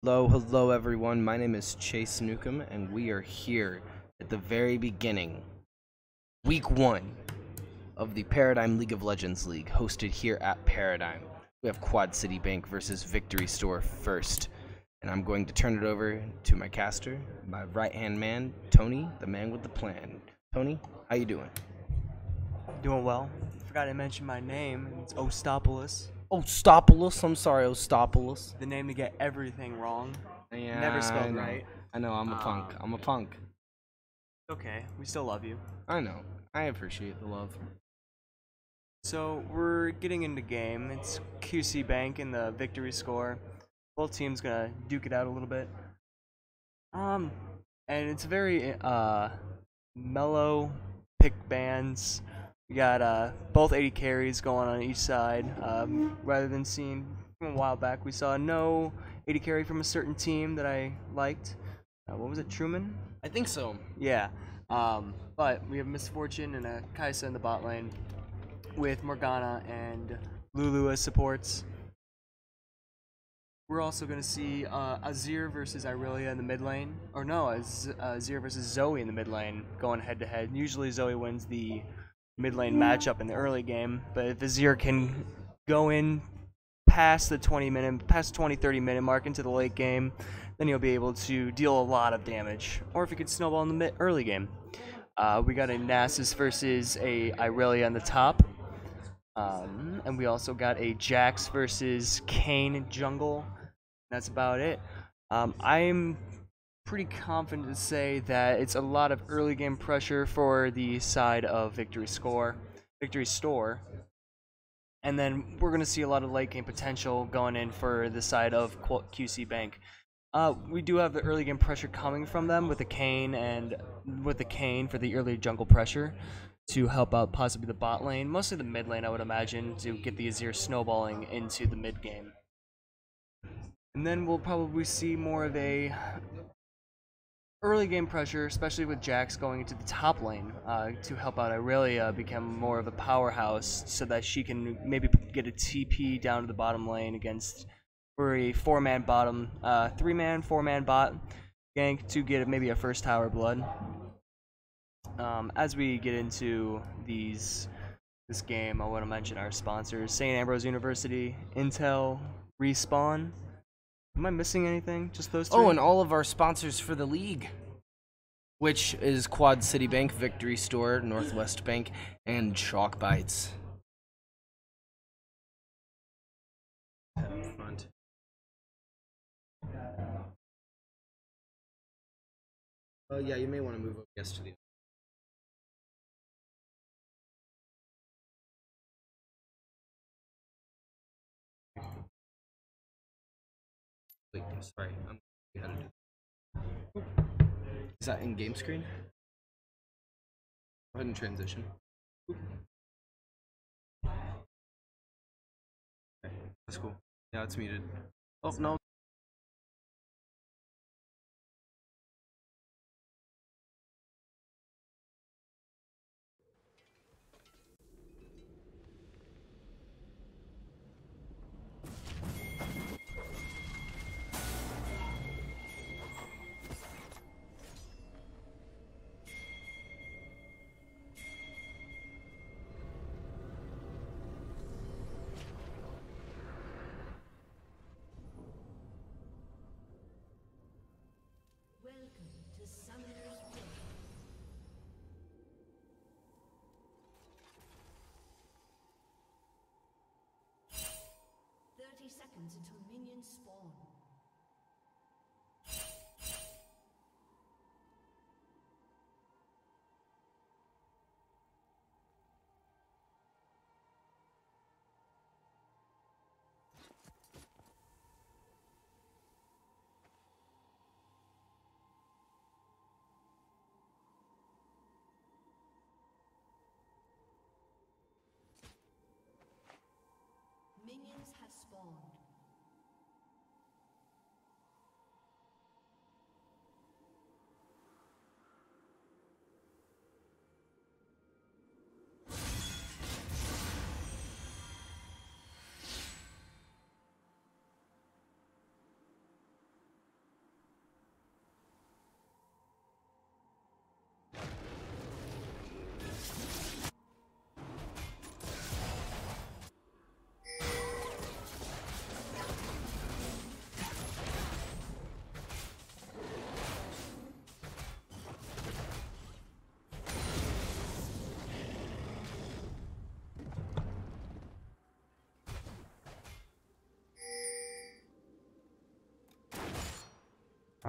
Hello everyone. My name is Chase Newcomb, and we are here at the very beginning, Week 1 of the Paradigm League of Legends League, hosted here at Paradigm. We have Quad City Bank versus Victory Store first, and I'm going to turn it over to my caster, my right-hand man, Tony, the man with the plan. Tony, how you doing? Doing well. Forgot to mention my name. It's Ostopoulos. Ostopoulos, I'm sorry, Ostopoulos. The name to get everything wrong. Yeah, Never I spelled know. right. I know, I'm a punk. I'm a punk. Okay, we still love you. I know. I appreciate the love. So we're getting into game. It's QC Bank in the victory score. Both teams gonna duke it out a little bit. And it's very mellow pick bands. We got both 80 carries going on each side. Rather than seeing from a while back, we saw no 80 carry from a certain team that I liked. What was it, Truman? I think so. Yeah. But we have Misfortune and a Kaisa in the bot lane with Morgana and Lulu as supports. We're also going to see Azir versus Irelia in the mid lane. Or no, Azir versus Zoe in the mid lane going head to head. Usually Zoe wins the mid lane matchup in the early game, but if Azir can go in past the 20-30 minute mark into the late game, then he'll be able to deal a lot of damage. Or if he could snowball in the early game. We got a Nasus versus a Irelia on the top. And we also got a Jax versus Kayn jungle. That's about it. I'm pretty confident to say that it's a lot of early game pressure for the side of Victory Store. And then we're going to see a lot of late game potential going in for the side of QC Bank. We do have the early game pressure coming from them with the Kayn for the early jungle pressure to help out possibly the bot lane, mostly the mid lane I would imagine, to get the Azir snowballing into the mid game. And then we'll probably see more of a early game pressure, especially with Jax going into the top lane to help out Irelia become more of a powerhouse so that she can maybe get a TP down to the bottom lane against for a 4-man bottom, 3-man, 4-man bot gank to get maybe a first tower blood. As we get into this game, I want to mention our sponsors: St. Ambrose University, Intel, Respawn. Am I missing anything? Just those three? Oh, and all of our sponsors for the league, which is Quad City Bank, Victory Store, Northwest Bank, and Chalk Bites. Front. Oh yeah, you may want to move up yes to the. Wait, sorry, I'm how to do. Is that in game screen? Go ahead and transition. Okay, that's cool. Yeah, it's muted. Oh no. Welcome to Summoner's Rift. 30 seconds until minions spawn. Minions have spawned.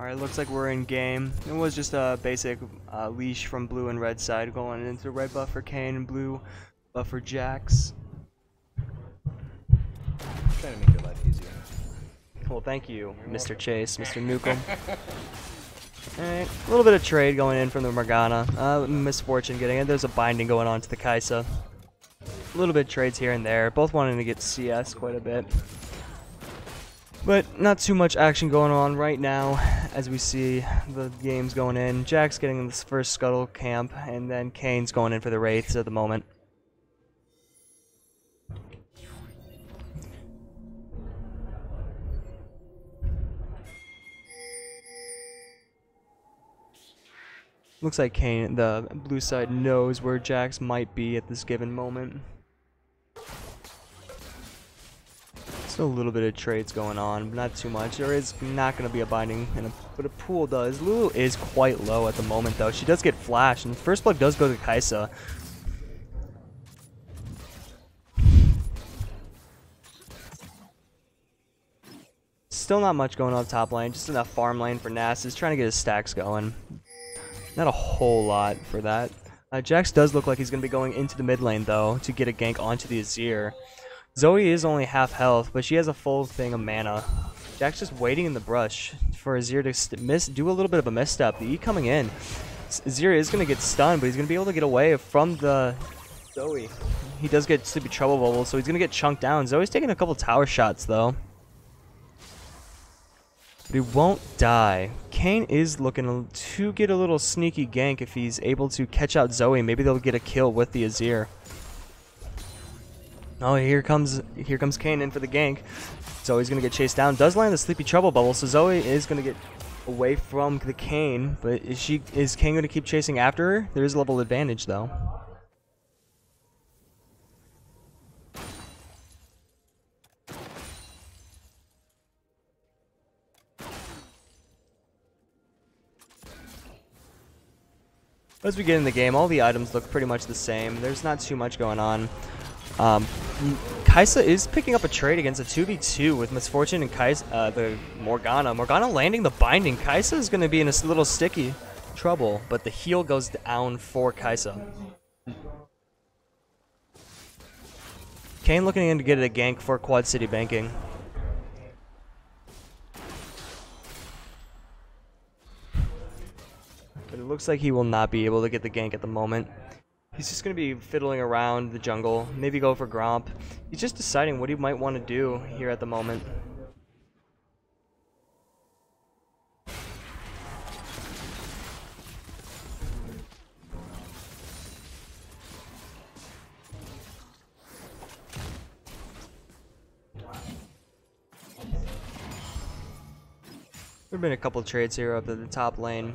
Alright, looks like we're in game. It was just a basic leash from blue and red side going into red buff for Kayn and blue buff for Jax. Trying to make your life easier. Well, thank you, Mr. Chase, Mr. Nukem. Alright, a little bit of trade going in from the Morgana. Misfortune getting it. There's a binding going on to the Kai'Sa. A little bit of trades here and there. Both wanting to get CS quite a bit. But not too much action going on right now as we see the games going in. Jax getting this first Scuttle camp, and then Kayn's going in for the Wraiths at the moment. Looks like Kayn, the blue side, knows where Jax might be at this given moment. Still a little bit of trades going on, but not too much. There is not going to be a binding, but a pool does. Lulu is quite low at the moment, though. She does get flashed, and first blood does go to Kai'Sa. Still not much going on top lane, just enough farm lane for Nasus, trying to get his stacks going. Not a whole lot for that. Jax does look like he's going to be going into the mid lane, though, to get a gank onto the Azir. Zoe is only half health, but she has a full thing of mana. Jack's just waiting in the brush for Azir to do a little bit of a misstep. The E coming in. Azir is going to get stunned, but he's going to be able to get away from the Zoe. He does get Sleepy Trouble Bubble, so he's going to get chunked down. Zoe's taking a couple tower shots, though. But he won't die. Kayn is looking to get a little sneaky gank if he's able to catch out Zoe. Maybe they'll get a kill with the Azir. Oh, here comes Kayn in for the gank. Zoe's gonna get chased down. Does land the Sleepy Trouble Bubble, so Zoe is gonna get away from the Kayn. But is Kayn gonna keep chasing after her? There is a level advantage though. As we get in the game, all the items look pretty much the same. There's not too much going on. Kai'Sa is picking up a trade against a 2v2 with Misfortune and the Morgana. Morgana landing the binding. Kai'Sa is going to be in a little sticky trouble, but the heal goes down for Kai'Sa. Kayn looking in to get a gank for Quad City banking. But it looks like he will not be able to get the gank at the moment. He's just going to be fiddling around the jungle, maybe go for Gromp. He's just deciding what he might want to do here at the moment. There have been a couple of trades here up at the top lane.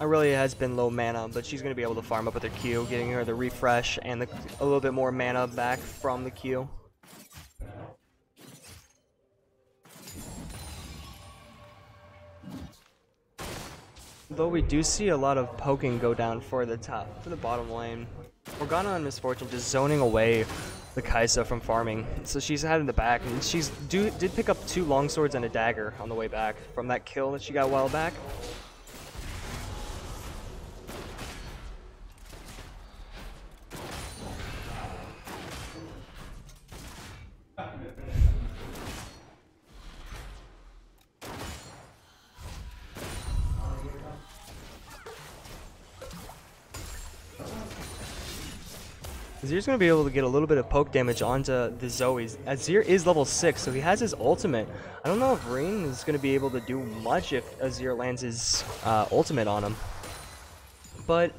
Aurelia has been low mana, but she's going to be able to farm up with her Q, getting her the refresh and a little bit more mana back from the Q. Though we do see a lot of poking go down for the bottom lane. Morgana and Misfortune just zoning away the Kai'Sa from farming. So she's had in the back, and she's did pick up 2 longswords and a dagger on the way back from that kill that she got a while back. Azir's going to be able to get a little bit of poke damage onto the Zoes. Azir is level 6, so he has his ultimate. I don't know if Reen is going to be able to do much if Azir lands his ultimate on him. But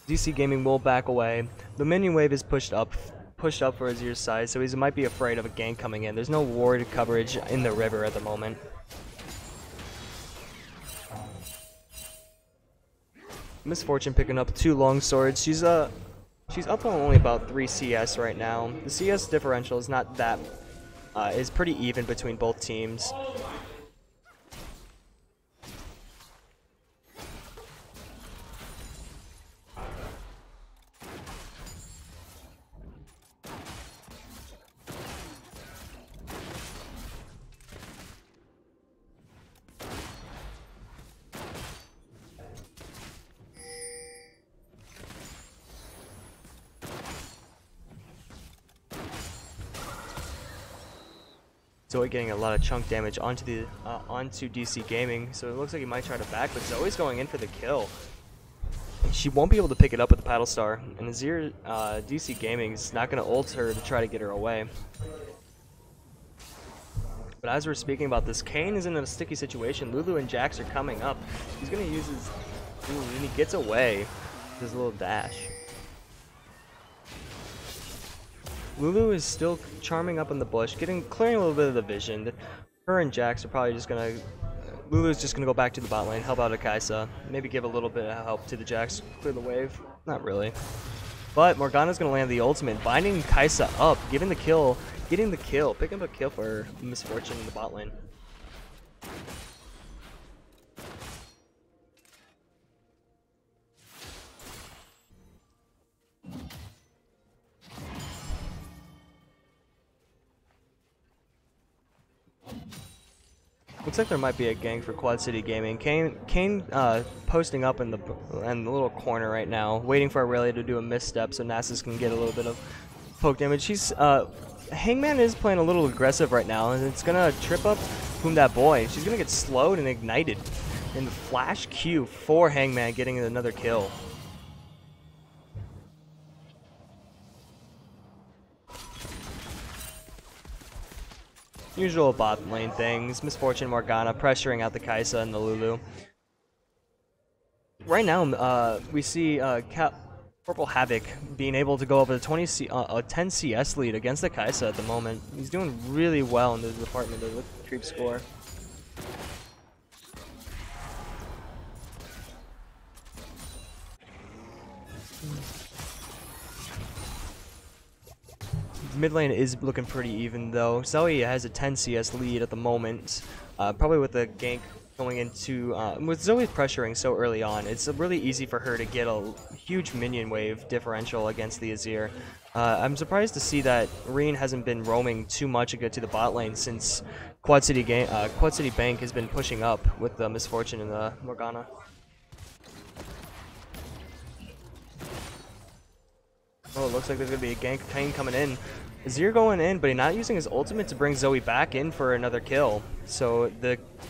DC Gaming will back away. The minion wave is pushed up for Azir's side, so he might be afraid of a gank coming in. There's no ward coverage in the river at the moment. Misfortune picking up 2 long swords. She's up on only about 3 CS right now. The CS differential is not that, is pretty even between both teams. Zoe getting a lot of chunk damage onto the onto DC Gaming, so it looks like he might try to back, but Zoe's going in for the kill. She won't be able to pick it up with the Paddle Star, and Azir DC Gaming is not going to ult her to try to get her away. But as we're speaking about this, Kayn is in a sticky situation. Lulu and Jax are coming up. He's going to use his... Ooh, and he gets away with his little dash. Lulu is still charming up in the bush, clearing a little bit of the vision. Her and Jax are probably just going to... Lulu's just going to go back to the bot lane, help out Akaisa, maybe give a little bit of help to the Jax, clear the wave. Not really. But Morgana's going to land the ultimate, binding Kaisa up, getting the kill, picking up a kill for Miss Fortune in the bot lane. Looks like there might be a gank for Quad City Gaming. Kayn posting up in the little corner right now, waiting for Aurelia to do a misstep so Nasus can get a little bit of poke damage. Hangman is playing a little aggressive right now, and it's gonna trip up Whom That Boy. She's gonna get slowed and ignited. And the flash Q for Hangman getting another kill. Usual bot lane things. Miss Fortune, Morgana pressuring out the Kaisa and the Lulu. Right now, we see Purple Havoc being able to go over the a 10 CS lead against the Kaisa at the moment. He's doing really well in the department of the creep score. Mid lane is looking pretty even though. Zoe has a 10 CS lead at the moment, probably with the gank going into, with Zoe pressuring so early on, it's really easy for her to get a huge minion wave differential against the Azir. I'm surprised to see that Reen hasn't been roaming too much to get to the bot lane since Quad City Bank has been pushing up with the Miss Fortune and the Morgana. Oh, it looks like there's going to be a gank Kayn coming in. Azir going in, but he's not using his ultimate to bring Zoe back in for another kill. So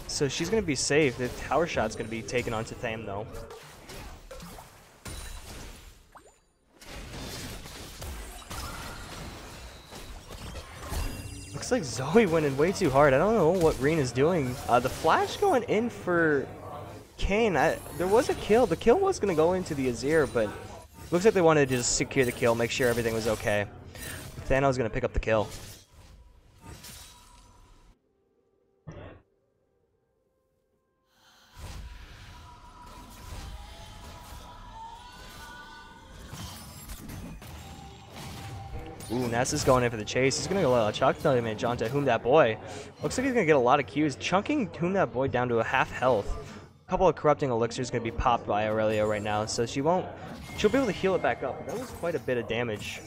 she's going to be safe. The tower shot's going to be taken onto Tham though. Looks like Zoe went in way too hard. I don't know what Reen is doing. The flash going in for Kayn. There was a kill. The kill was going to go into the Azir, but looks like they wanted to just secure the kill, make sure everything was okay. Thanos going to pick up the kill. Ooh, Nasus going in for the chase. He's going to go chuck damage onto Whom That Boy. Looks like he's going to get a lot of Qs, chunking Whom That Boy down to a half health. A couple of corrupting elixirs going to be popped by Aurelia right now, so she'll be able to heal it back up. That was quite a bit of damage.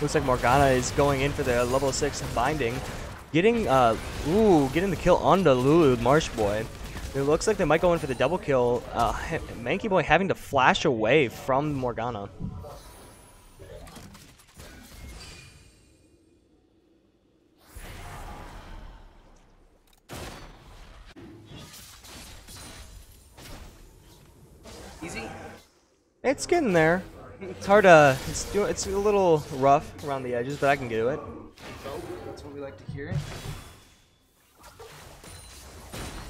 Looks like Morgana is going in for the level 6 binding. Getting the kill on the Lulu Marsh Boy. It looks like they might go in for the double kill. Manky Boy having to flash away from Morgana. Easy? It's getting there. It's hard to, it's a little rough around the edges, but I can get to it. Oh, that's what we like to hear.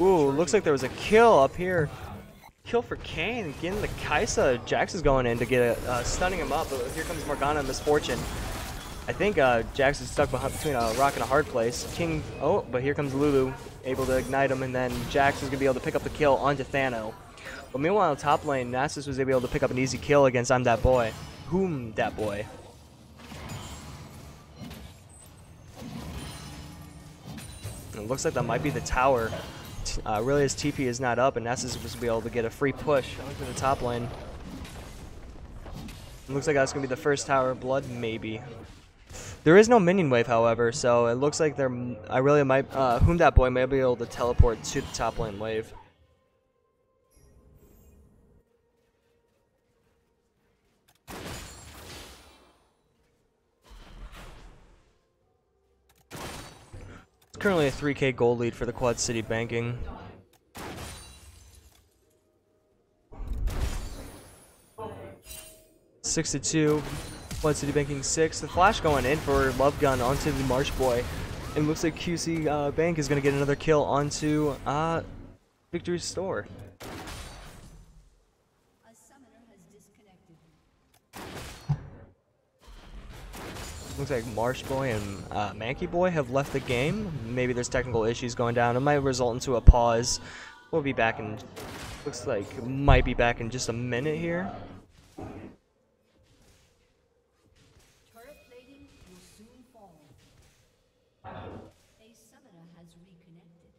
Ooh, looks like there was a kill up here. Kill for Kayn, getting the Kaisa. Jax is going in to get stunning him up, but here comes Morgana and Miss Fortune. I think Jax is stuck between a rock and a hard place. King, oh, but here comes Lulu, able to ignite him, and then Jax is going to be able to pick up the kill onto Thano. But meanwhile, top lane, Nasus was able to pick up an easy kill against I'm That Boy. Whom that boy? It looks like that might be the tower. Really, his TP is not up, and Nasus is supposed to be able to get a free push onto the top lane. It looks like that's going to be the first tower blood, maybe. There is no minion wave, however, so it looks like I really might, Whom That Boy may be able to teleport to the top lane wave. It's currently a 3k gold lead for the Quad City Banking. Six to 2. Quad City Banking 6. The flash going in for Love Gun onto the Marsh Boy. And looks like QC Bank is going to get another kill onto Victory Store. A summoner has disconnected. Looks like Marsh Boy and Mankey Boy have left the game. Maybe there's technical issues going down. It might result into a pause. We'll be back in... Looks like might be back in just a minute here. Turret plating will soon fall. A summoner has reconnected.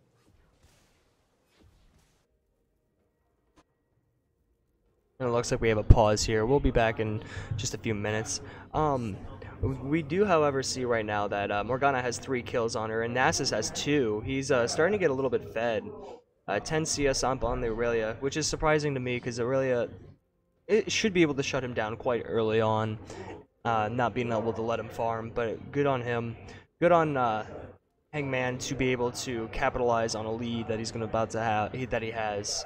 And it looks like we have a pause here. We'll be back in just a few minutes. We do, however, see right now that Morgana has 3 kills on her, and Nasus has 2. He's starting to get a little bit fed. 10 CS on the Aurelia, which is surprising to me because Aurelia it should be able to shut him down quite early on, not being able to let him farm, but good on him. Good on Hangman to be able to capitalize on a lead that he's about to have, that he has.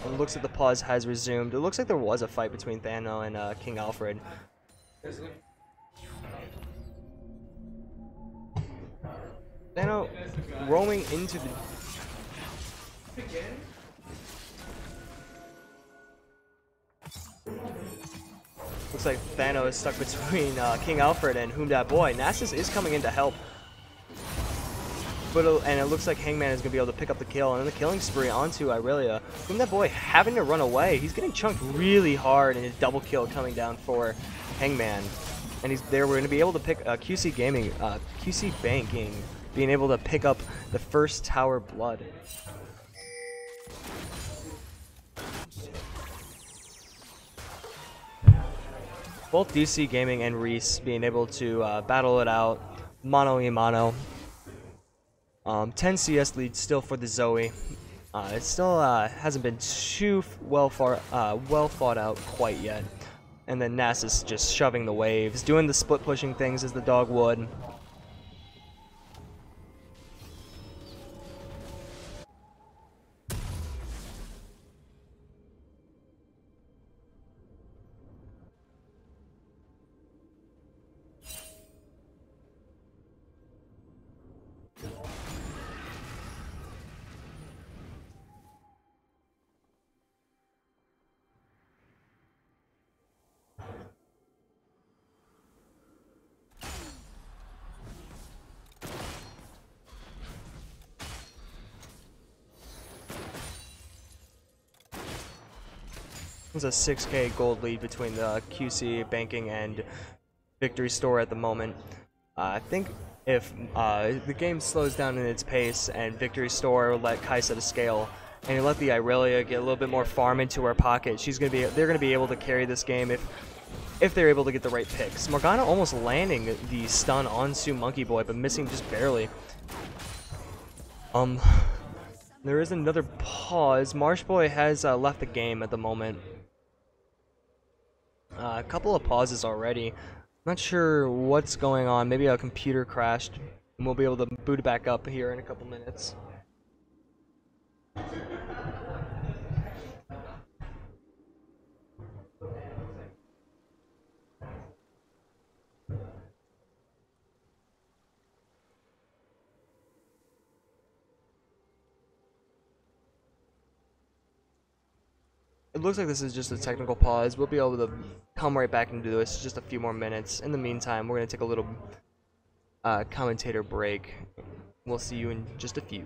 It looks like the pause has resumed. It looks like there was a fight between Thano and King Alfred. Thano roaming into the... Looks like Thano is stuck between King Alfred and Whom Dat Boy. Nasus is coming in to help. And it looks like Hangman is going to be able to pick up the kill, and then the killing spree onto Irelia. Whom That Boy having to run away. He's getting chunked really hard, and his double kill coming down for Hangman. And we're going to be able to pick QC Gaming, QC Banking, being able to pick up the first tower blood. Both DC Gaming and Reese being able to battle it out, mano a mano. 10 CS lead still for the Zoe. It still hasn't been too well thought out quite yet. And then Nasus just shoving the waves, doing the split pushing things as the dog would. There's a 6k gold lead between the QC Banking and Victory Store at the moment. I think if the game slows down in its pace and Victory Store let Kai set a scale and you let the Irelia get a little bit more farm into her pocket, they're gonna be able to carry this game if they're able to get the right picks. Morgana almost landing the stun onto Monkey Boy, but missing just barely. There is another pause. Marsh Boy has left the game at the moment. A couple of pauses already. Not sure what's going on. Maybe a computer crashed, and we'll be able to boot it back up here in a couple minutes. it looks like this is just a technical pause. We'll be able to come right back into this just a few more minutes. In the meantime, we're going to take a little commentator break. We'll see you in just a few.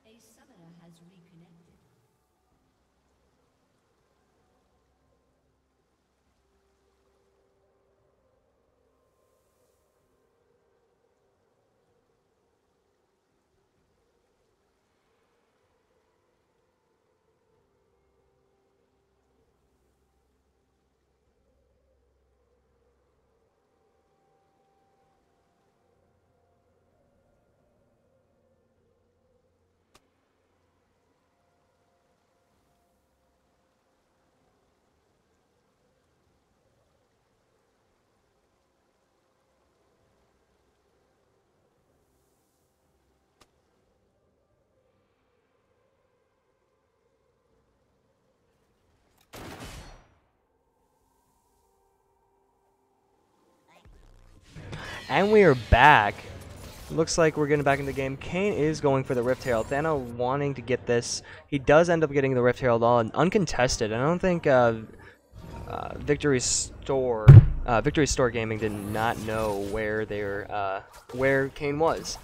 A summoner has reconnected. And we are back. Looks like we're getting back in the game. Kayn is going for the Rift Herald. Thana wanting to get this. He does end up getting the Rift Herald on uncontested. I don't think Victory Store Gaming did not know where Kayn was.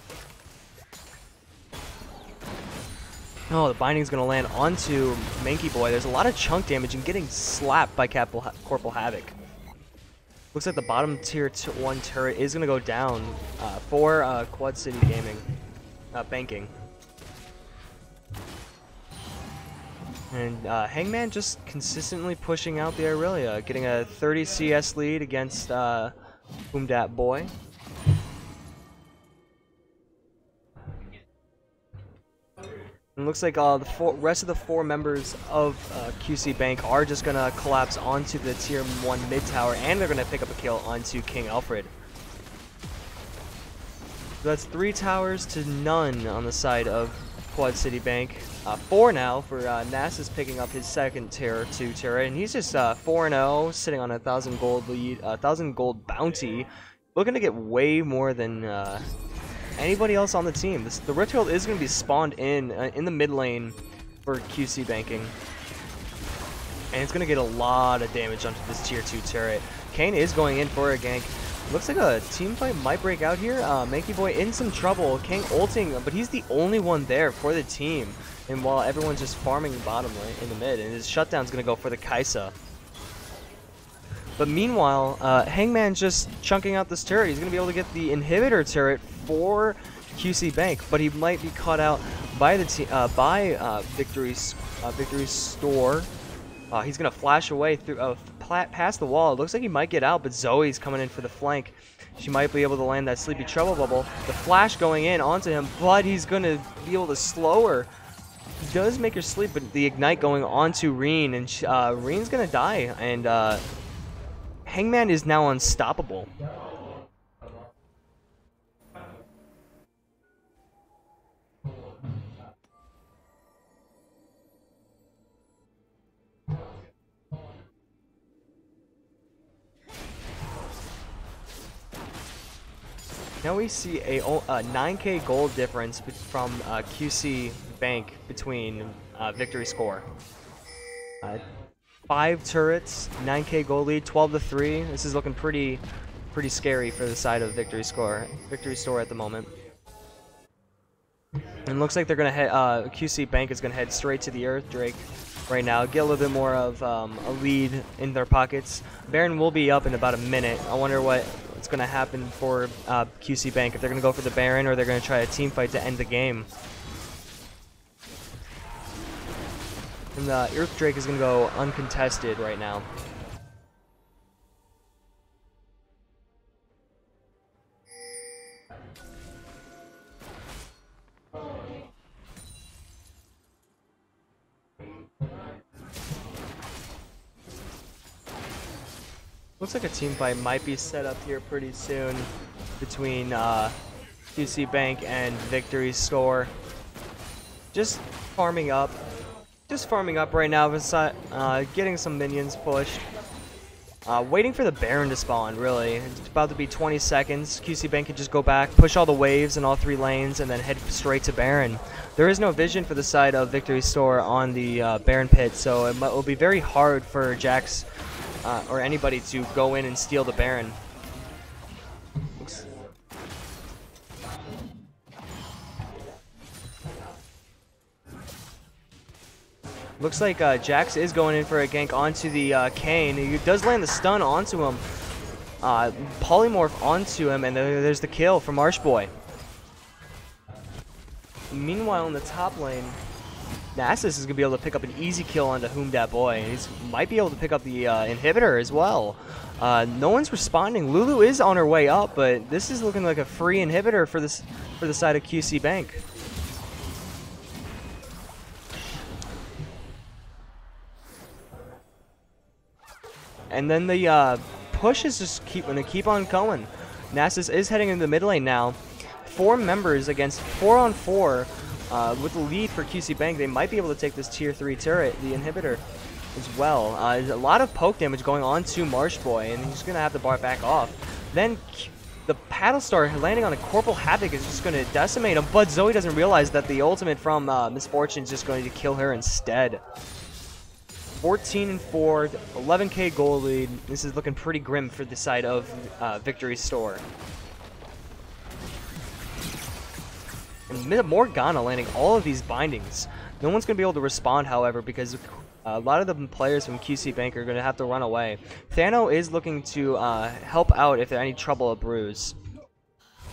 Oh, the binding's gonna land onto Manky Boy. There's a lot of chunk damage and getting slapped by Corporal Havoc. Looks like the bottom tier 1 turret is going to go down for Quad City Gaming, Banking. And Hangman just consistently pushing out the Irelia, getting a 30 CS lead against Whom Dat Boy. And looks like the rest of the 4 members of QC Bank are just going to collapse onto the Tier 1 mid tower, and they're going to pick up a kill onto King Alfred. So that's 3 towers to none on the side of Quad City Bank. 4 now for Nasus picking up his second Tier 2 turret, and he's just 4-0, sitting on a 1,000 gold lead, 1,000 gold bounty, looking to get way more than anybody else on the team. The Rift Herald is going to be spawned in the mid lane for QC Banking. And it's going to get a lot of damage onto this Tier 2 turret. Kayn is going in for a gank. Looks like a team fight might break out here. Manky Boy in some trouble. Kayn ulting, but he's the only one there for the team. And while everyone's just farming bottom lane in the mid, and his shutdown's going to go for the Kai'Sa. But meanwhile, Hangman's just chunking out this turret. He's going to be able to get the inhibitor turret for QC Bank, but he might be caught out by the Victory Store. He's going to flash away through past the wall. It looks like he might get out, but Zoe's coming in for the flank. She might be able to land that Sleepy Trouble Bubble. The flash going in onto him, but he's going to be able to slow her. He does make her sleep, but the Ignite going onto Reen, and Reen's going to die, and Hangman is now unstoppable. Now we see a 9k gold difference from QC Bank between Victory Score. 5 turrets, 9k gold lead, 12-3. This is looking pretty scary for the side of Victory Store at the moment. And looks like they're gonna head. QC Bank is gonna head straight to the Earth Drake right now. Get a little bit more of a lead in their pockets. Baron will be up in about a minute. I wonder what's gonna happen for QC Bank, if they're gonna go for the Baron or they're gonna try a team fight to end the game. And the Earth Drake is going to go uncontested right now. Looks like a team fight might be set up here pretty soon between QC Bank and Victory Score. Just farming up right now, getting some minions pushed. Waiting for the Baron to spawn, really. It's about to be 20 seconds. QC Bank can just go back, push all the waves in all 3 lanes, and then head straight to Baron. There is no vision for the side of Victory Store on the Baron pit, so it will be very hard for Jax or anybody to go in and steal the Baron. Looks like Jax is going in for a gank onto the Kayn. He does land the stun onto him. Polymorph onto him, and there's the kill from Marshboy. Meanwhile, in the top lane, Nasus is going to be able to pick up an easy kill onto Whom Dat Boy. He might be able to pick up the inhibitor as well. No one's responding. Lulu is on her way up, but this is looking like a free inhibitor for the side of QC Bank. And then the push is just going to keep on going. Nasus is heading into the mid lane now. 4 members against 4-on-4 with the lead for QC Bank. They might be able to take this tier 3 turret, the inhibitor, as well. There's a lot of poke damage going on to Marshboy, and he's going to have to bar back off. Then the Paddle Star landing on a Corporal Havoc is just going to decimate him, but Zoe doesn't realize that the ultimate from Miss Fortune is just going to kill her instead. 14-4, 11k goal lead. This is looking pretty grim for the side of Victory Store. And Morgana landing all of these bindings. No one's going to be able to respond, however, because a lot of the players from QC Bank are going to have to run away. Thano is looking to help out if there's any trouble or bruise.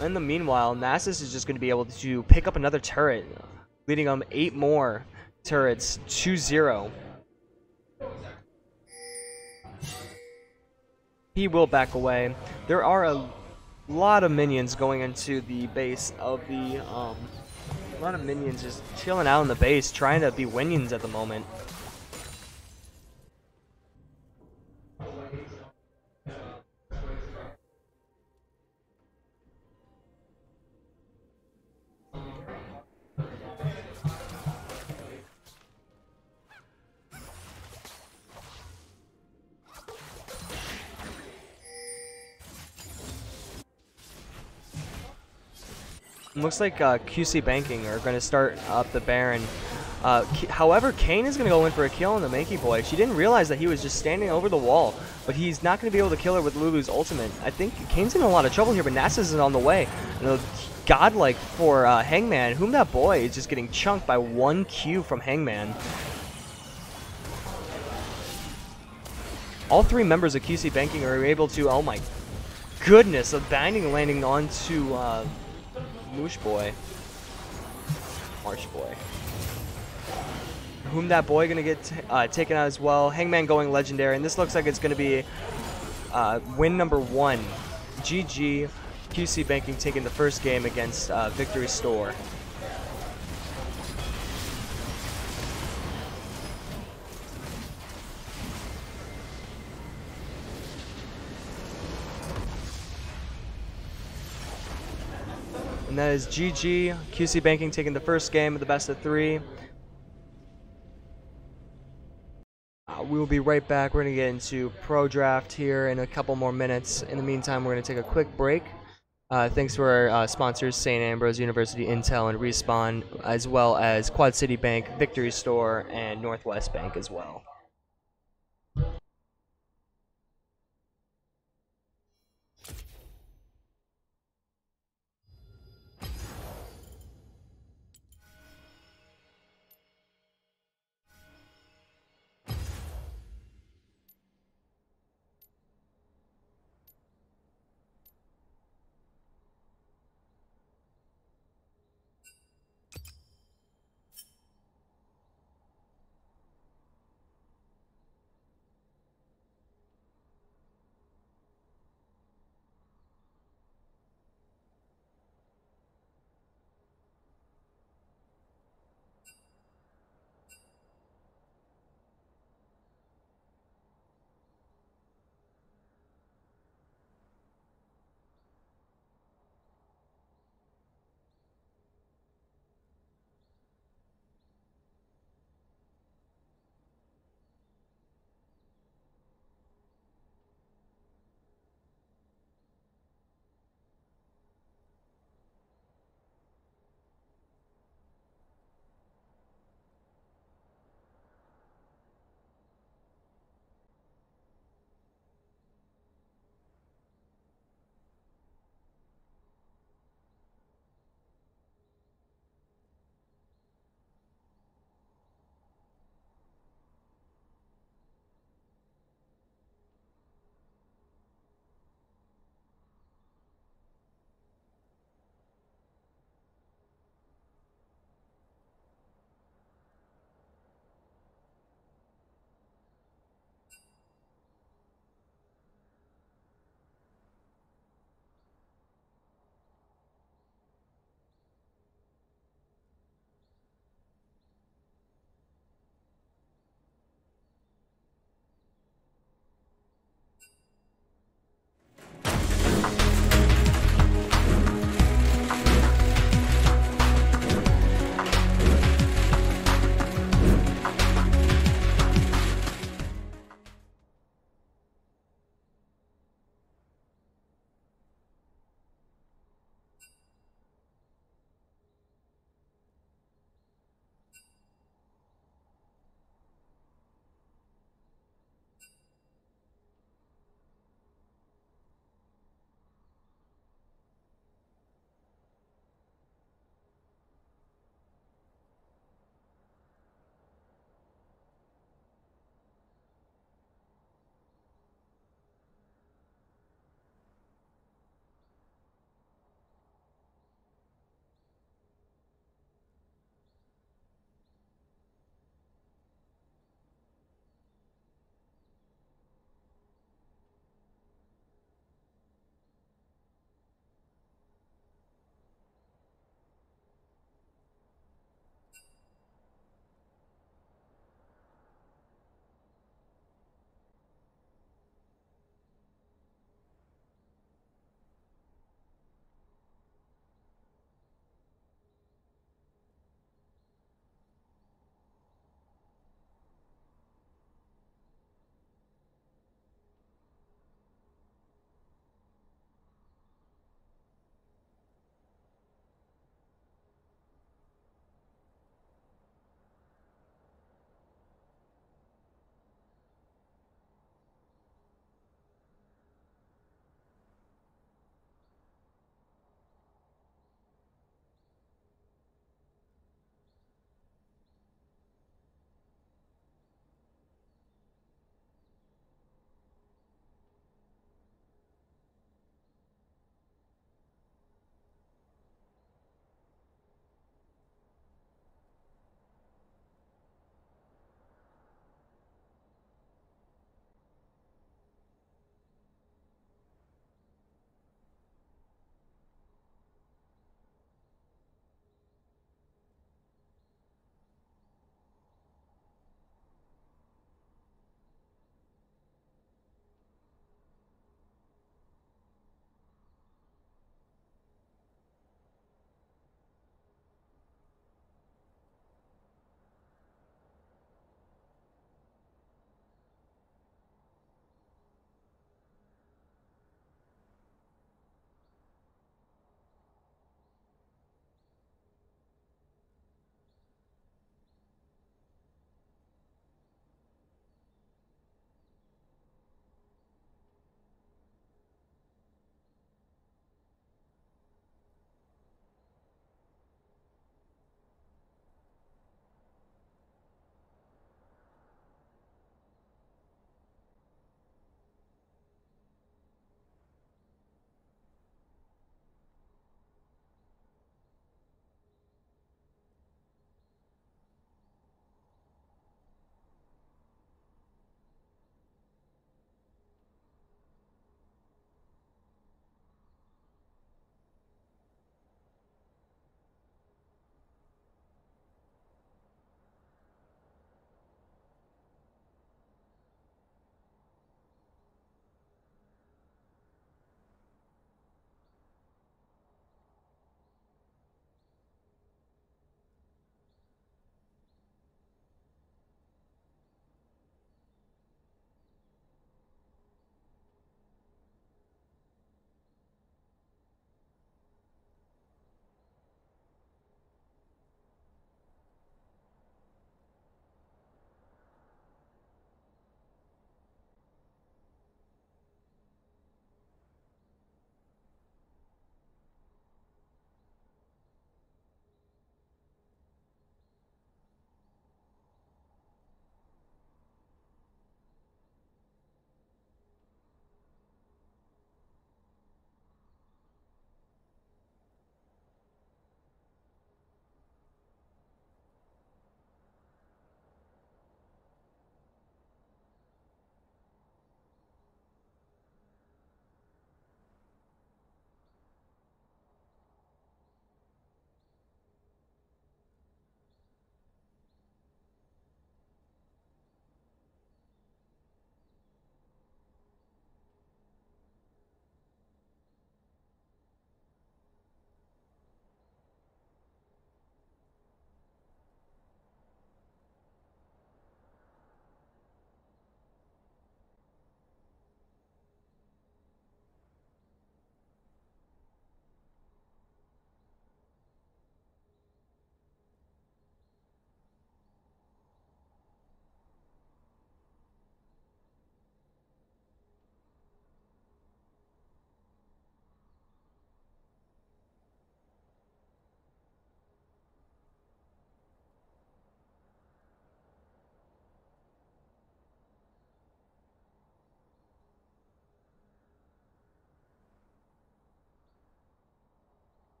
In the meanwhile, Nasus is just going to be able to pick up another turret, leading them 8 more turrets, 2-0. He will back away. There are a lot of minions going into the base of the, a lot of minions just chilling out in the base, trying to be winions at the moment. Looks like QC Banking are going to start up the Baron. However, Kane is going to go in for a kill on the Mankey Boy. She didn't realize that he was just standing over the wall, but he's not going to be able to kill her with Lulu's ultimate. I think Kane's in a lot of trouble here, but Nasus is on the way. Godlike for Hangman, whom that boy is just getting chunked by 1 Q from Hangman. All 3 members of QC Banking are able to, oh my goodness, a binding landing onto Moosh Boy. March Boy. Whom that boy gonna get taken out as well. Hangman going legendary, and this looks like it's gonna be win number 1. GG. QC Banking taking the first game against Victory Store. And that is GG. QC Banking taking the first game of the best of 3. We will be right back. We're going to get into Pro Draft here in a couple more minutes. In the meantime, we're going to take a quick break. Thanks to our sponsors, St. Ambrose University, Intel, and Respawn, as well as Quad City Bank, Victory Store, and Northwest Bank as well.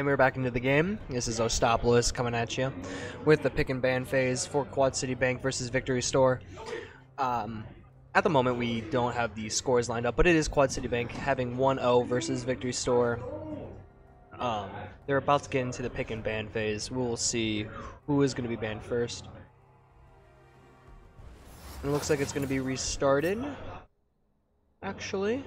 And we're back into the game. This is Ostopoulos coming at you with the pick and ban phase for Quad City Bank versus Victory Store. At the moment, we don't have the scores lined up, but it is Quad City Bank having 1-0 versus Victory Store. They're about to get into the pick and ban phase. We'll see who is going to be banned first. And it looks like it's going to be restarted, actually.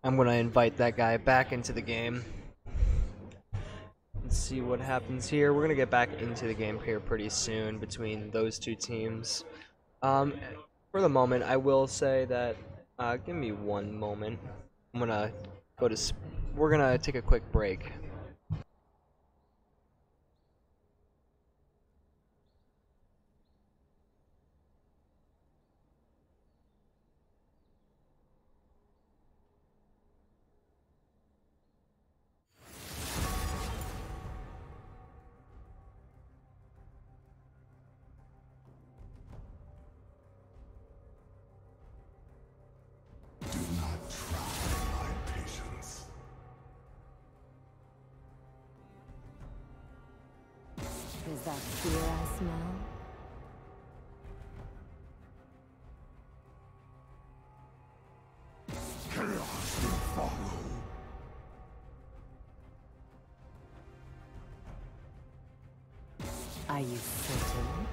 I'm going to invite that guy back into the game. Let's see what happens here. We're going to get back into the game here pretty soon between those two teams. For the moment, I will say that, give me one moment. I'm going to go to, we're going to take a quick break. Is that fear I smell? Chaos will follow. Are you certain?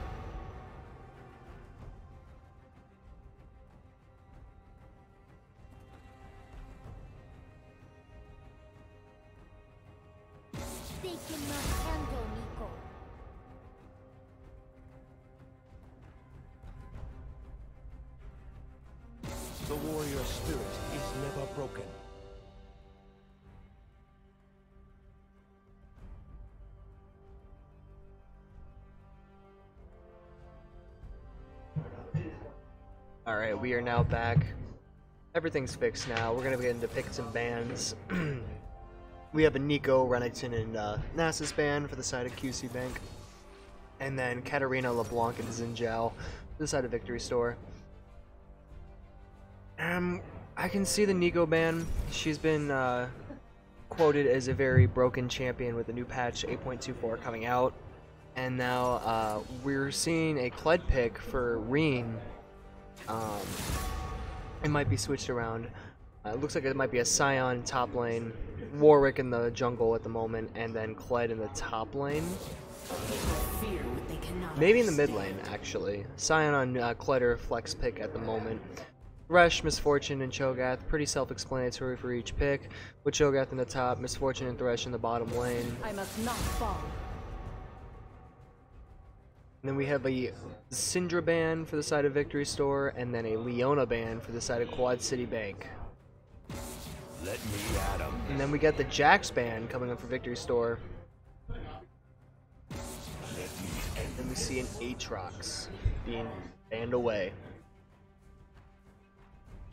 They cannot handle Nico. The warrior spirit is never broken. Alright, we are now back. Everything's fixed now. We're going to get into picks and bans. We have a Nico, Renekton, and Nasus ban for the side of QC Bank. And then Katarina, LeBlanc, and Xin Zhao for the side of Victory Store. I can see the Nico ban. She's been quoted as a very broken champion with the new patch 8.24 coming out. And now we're seeing a Kled pick for Reen. It might be switched around. It looks like it might be a Scion top lane, Warwick in the jungle at the moment, and then Kled in the top lane. Maybe in the mid lane, actually. Scion on Kled flex pick at the moment. Thresh, Misfortune, and Cho'Gath, pretty self-explanatory for each pick, with Cho'Gath in the top, Misfortune and Thresh in the bottom lane. I must not fall. And then we have a Syndra ban for the side of Victory Store, and then a Leona ban for the side of Quad City Bank. Let me at him. And then we got the Jax ban coming up for Victory Store. And we see an Aatrox being banned away.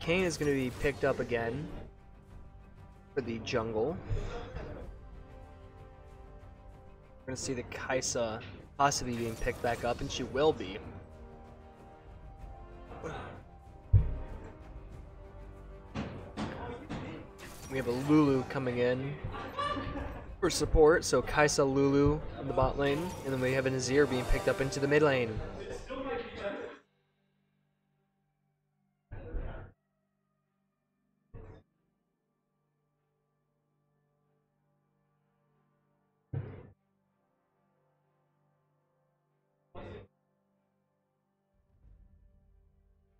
Kayn is going to be picked up again for the jungle. We're going to see the Kai'Sa possibly being picked back up, and she will be. We have a Lulu coming in for support, so Kai'Sa, Lulu in the bot lane, and then we have an Azir being picked up into the mid lane.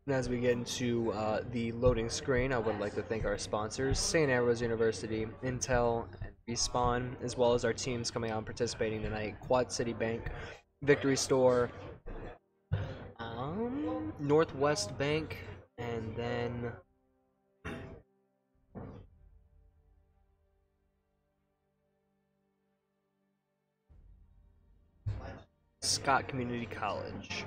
And as we get into the loading screen, I would like to thank our sponsors, St. Ambrose University, Intel, and Respawn, as well as our teams coming out and participating tonight. Quad City Bank, Victory Store, Northwest Bank, and then Scott Community College.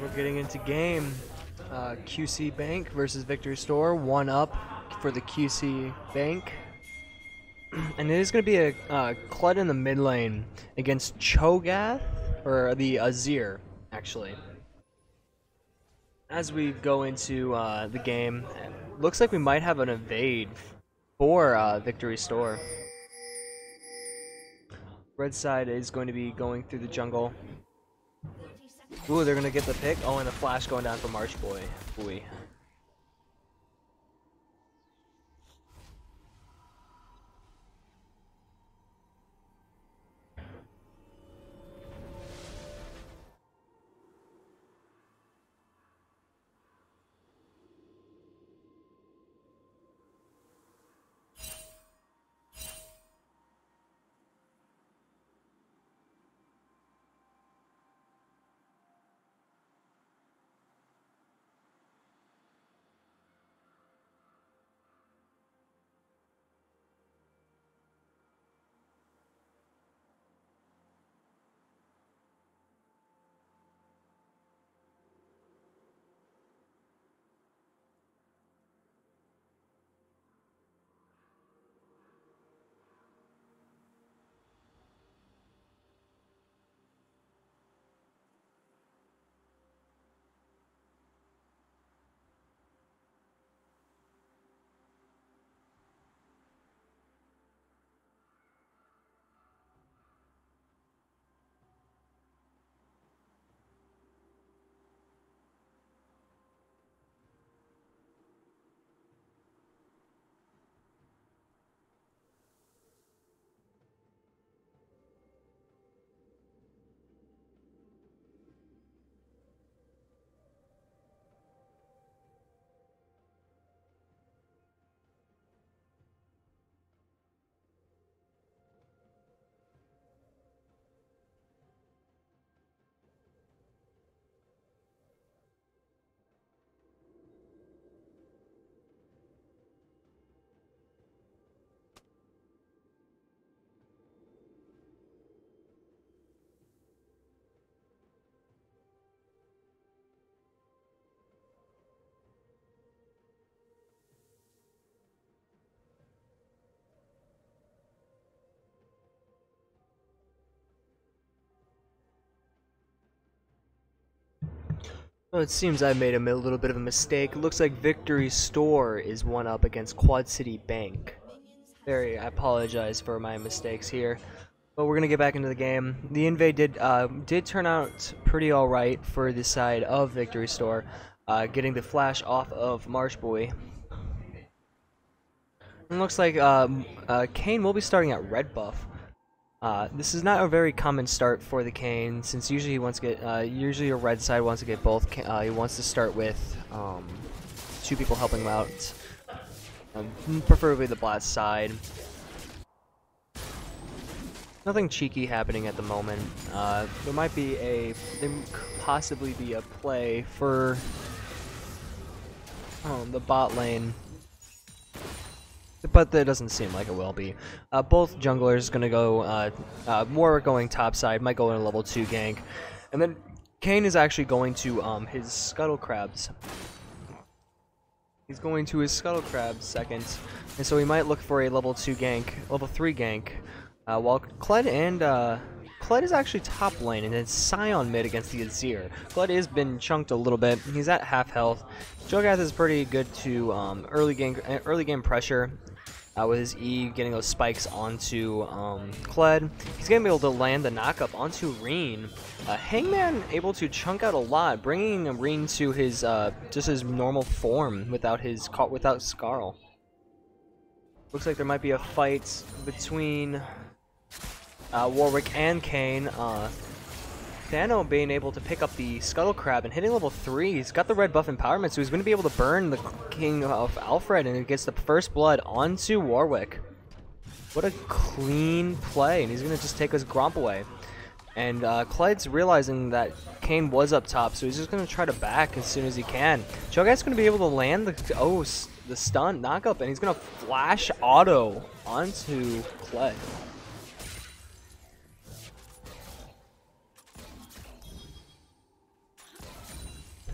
We're getting into game. QC Bank versus Victory Store. 1 up for the QC Bank. And it is going to be a Kled in the mid lane against Cho'Gath, or the Azir, actually. As we go into the game, looks like we might have an evade for Victory Store. Red side is going to be going through the jungle. Ooh, they're going to get the pick. Oh, and the flash going down for March Boy. Boy. Well, it seems I made a little bit of a mistake. It looks like Victory Store is 1 up against Quad City Bank. I apologize for my mistakes here. But we're gonna get back into the game. The invade did turn out pretty alright for the side of Victory Store, getting the flash off of Marsh Boy. It looks like Kayn will be starting at red buff. This is not a very common start for the Kayn, since usually he wants to get usually a red side wants to get both. He wants to start with 2 people helping him out, preferably the black side. Nothing cheeky happening at the moment. There might be there could possibly be a play for the bot lane, but that doesn't seem like it will be. Both junglers gonna go, more going top side, might go in a level 2 gank, and then Kayn is actually going to his Scuttle Crabs. He's going to his Scuttle Crabs second, and so he might look for a level 2 gank, level 3 gank, while Kled is actually top lane, and it's Sion mid against the Azir. Kled has been chunked a little bit. He's at half health. Cho'Gath is pretty good to early game pressure with his E getting those spikes onto Kled. He's gonna be able to land the knockup onto Reen. Hangman able to chunk out a lot, bringing Reen to his just his normal form without Skarl. Looks like there might be a fight between Warwick and Kayn. Thano being able to pick up the Scuttle Crab and hitting level 3. He's got the red buff empowerment, so he's going to be able to burn the King of Alfred, and it gets the first blood onto Warwick. What a clean play, and he's going to just take his Gromp away. And Kled's realizing that Kayn was up top, so he's just going to try to back as soon as he can. Cho'Gath's going to be able to land the stun knockup, and he's going to flash auto onto Kled.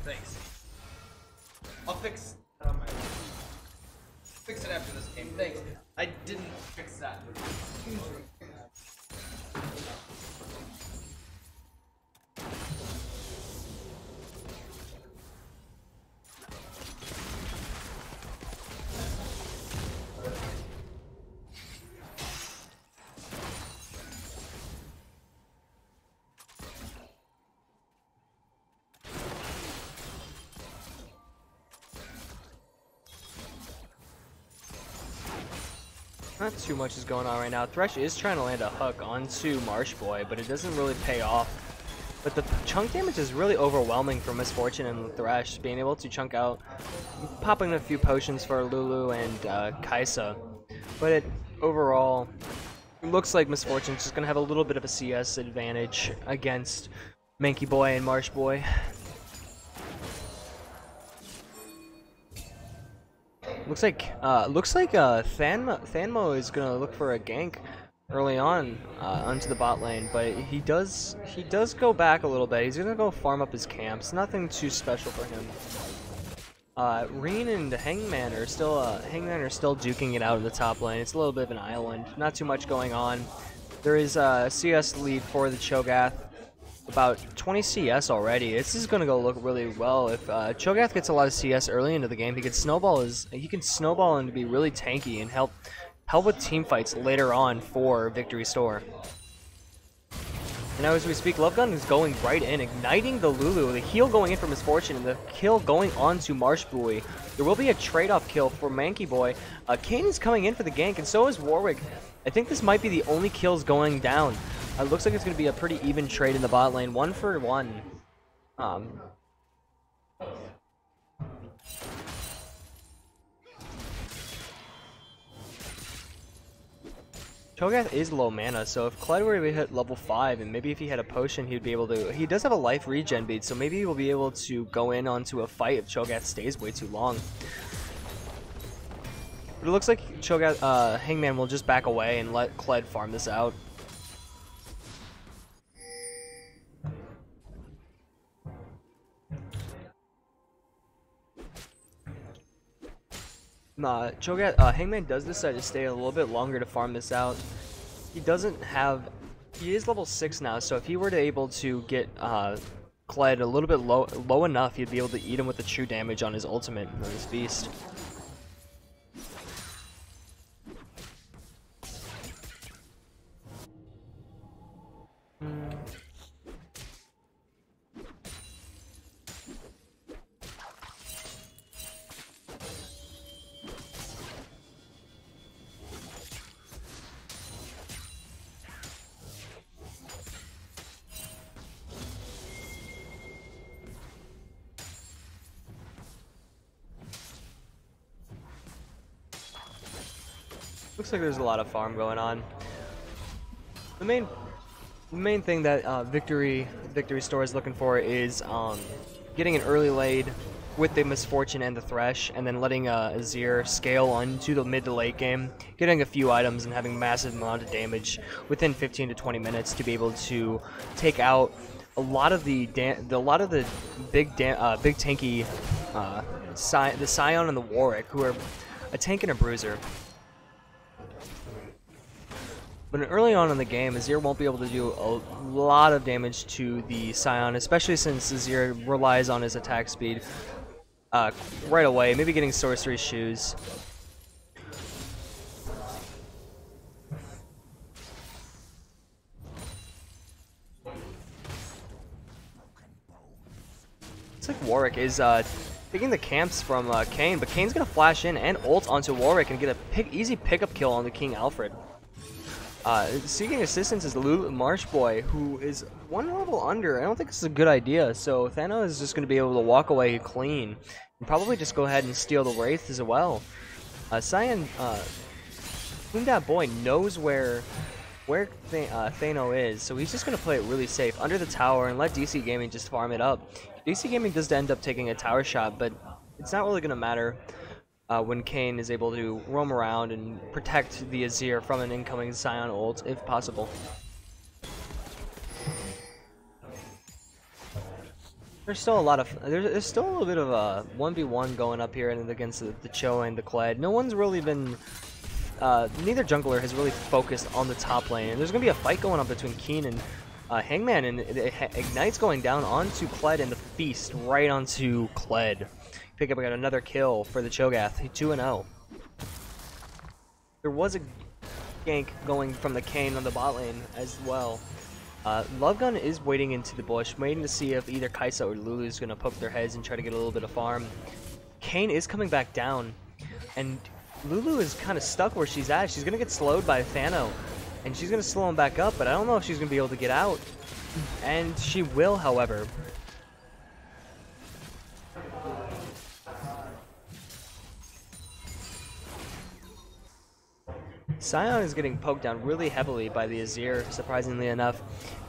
Thanks. I'll fix fix it after this game. Thanks. I didn't fix that. Not too much is going on right now. Thresh is trying to land a hook onto Marsh Boy, but it doesn't really pay off. But the chunk damage is really overwhelming for Miss Fortune and Thresh, being able to chunk out, popping a few potions for Lulu and Kaisa. But overall, it looks like Miss Fortune's just going to have a little bit of a CS advantage against Manky Boy and Marsh Boy. Looks like Thanmo is gonna look for a gank early on onto the bot lane, but he does go back a little bit. He's gonna go farm up his camps. Nothing too special for him. Reen and Hangman are still duking it out in the top lane. It's a little bit of an island. Not too much going on. There is a CS lead for the Cho'Gath. About 20 CS already. This is gonna go look really well. If Cho'Gath gets a lot of CS early into the game, he can snowball and be really tanky and help with team fights later on for Victory Store. And now as we speak, Lovegun is going right in, igniting the Lulu, the heal going in for Miss Fortune, and the kill going on to Marsh Boy. There will be a trade-off kill for Manky Boy. Kayn is coming in for the gank, and so is Warwick. I think this might be the only kills going down. It looks like it's going to be a pretty even trade in the bot lane, 1-for-1. Cho'Gath is low mana, so if Kled were to hit level 5, and maybe if he had a potion, he'd be able to... He does have a life regen bead, so maybe he will be able to go in onto a fight if Cho'Gath stays way too long. But it looks like Cho'Gath, Hangman will just back away and let Kled farm this out. Hangman does decide to stay a little bit longer to farm this out. He is level 6 now, so if he were to able to get Kled a little bit low enough, he'd be able to eat him with the true damage on his ultimate, on his beast. Looks like there's a lot of farm going on. The main thing that Victory Store is looking for is getting an early lead with the Miss Fortune and the Thresh, and then letting Azir scale onto the mid to late game, getting a few items and having massive amount of damage within 15 to 20 minutes to be able to take out a lot of the big tanky the Sion and the Warwick, who are a tank and a bruiser. But early on in the game, Azir won't be able to do a lot of damage to the Sion, especially since Azir relies on his attack speed right away, maybe getting Sorcery Shoes. Looks like Warwick is taking the camps from Kayn, but Kayn's going to flash in and ult onto Warwick and get a easy pickup kill on the King Alfred. Seeking assistance is Marsh Boy, who is one level under. I don't think this is a good idea, so Thanos is just going to be able to walk away clean and probably just go ahead and steal the Wraith as well. Cyan, that boy knows where Thano is, so he's just going to play it really safe under the tower and let DC Gaming just farm it up. DC Gaming does end up taking a tower shot, but it's not really going to matter. When Kayn is able to roam around and protect the Azir from an incoming Sion ult, if possible. There's still a lot of there's still a little bit of a 1v1 going up here and against the Cho and the Kled. No one's really been neither jungler has really focused on the top lane. And there's gonna be a fight going on between Keen and Hangman, and Ignite's going down onto Kled and the Feast right onto Kled. Pick up another kill for the Cho'Gath. 2-0. There was a gank going from the Kayn on the bot lane as well. Lovegun is waiting into the bush, waiting to see if either Kai'Sa or Lulu is going to poke their heads and try to get a little bit of farm. Kayn is coming back down, and Lulu is kind of stuck where she's at. She's going to get slowed by Thano, and she's going to slow him back up, but I don't know if she's going to be able to get out. And she will, however. Sion is getting poked down really heavily by the Azir, surprisingly enough.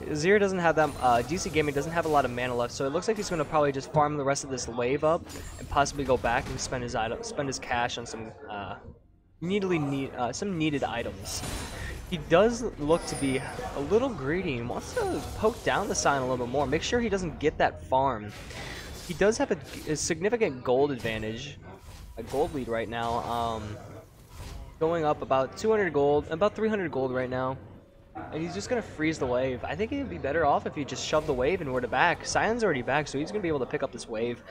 Azir doesn't have that, DC Gaming doesn't have a lot of mana left, so it looks like he's going to probably just farm the rest of this wave up and possibly go back and spend his cash on some some needed items. He does look to be a little greedy and wants to poke down the Sion a little bit more, make sure he doesn't get that farm. He does have a significant gold advantage, a gold lead right now. Going up about 200 gold, about 300 gold right now. And he's just going to freeze the wave. I think he'd be better off if he just shoved the wave and were to back. Sion's already back, so he's going to be able to pick up this wave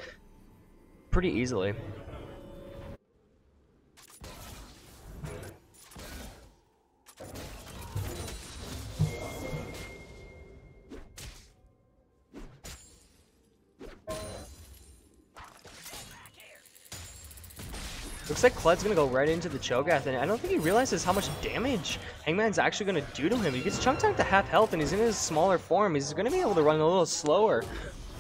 pretty easily. Looks like Kled's gonna go right into the Cho'Gath, and I don't think he realizes how much damage Hangman's actually gonna do to him. He gets chunked down to half health, and he's in his smaller form. He's gonna be able to run a little slower.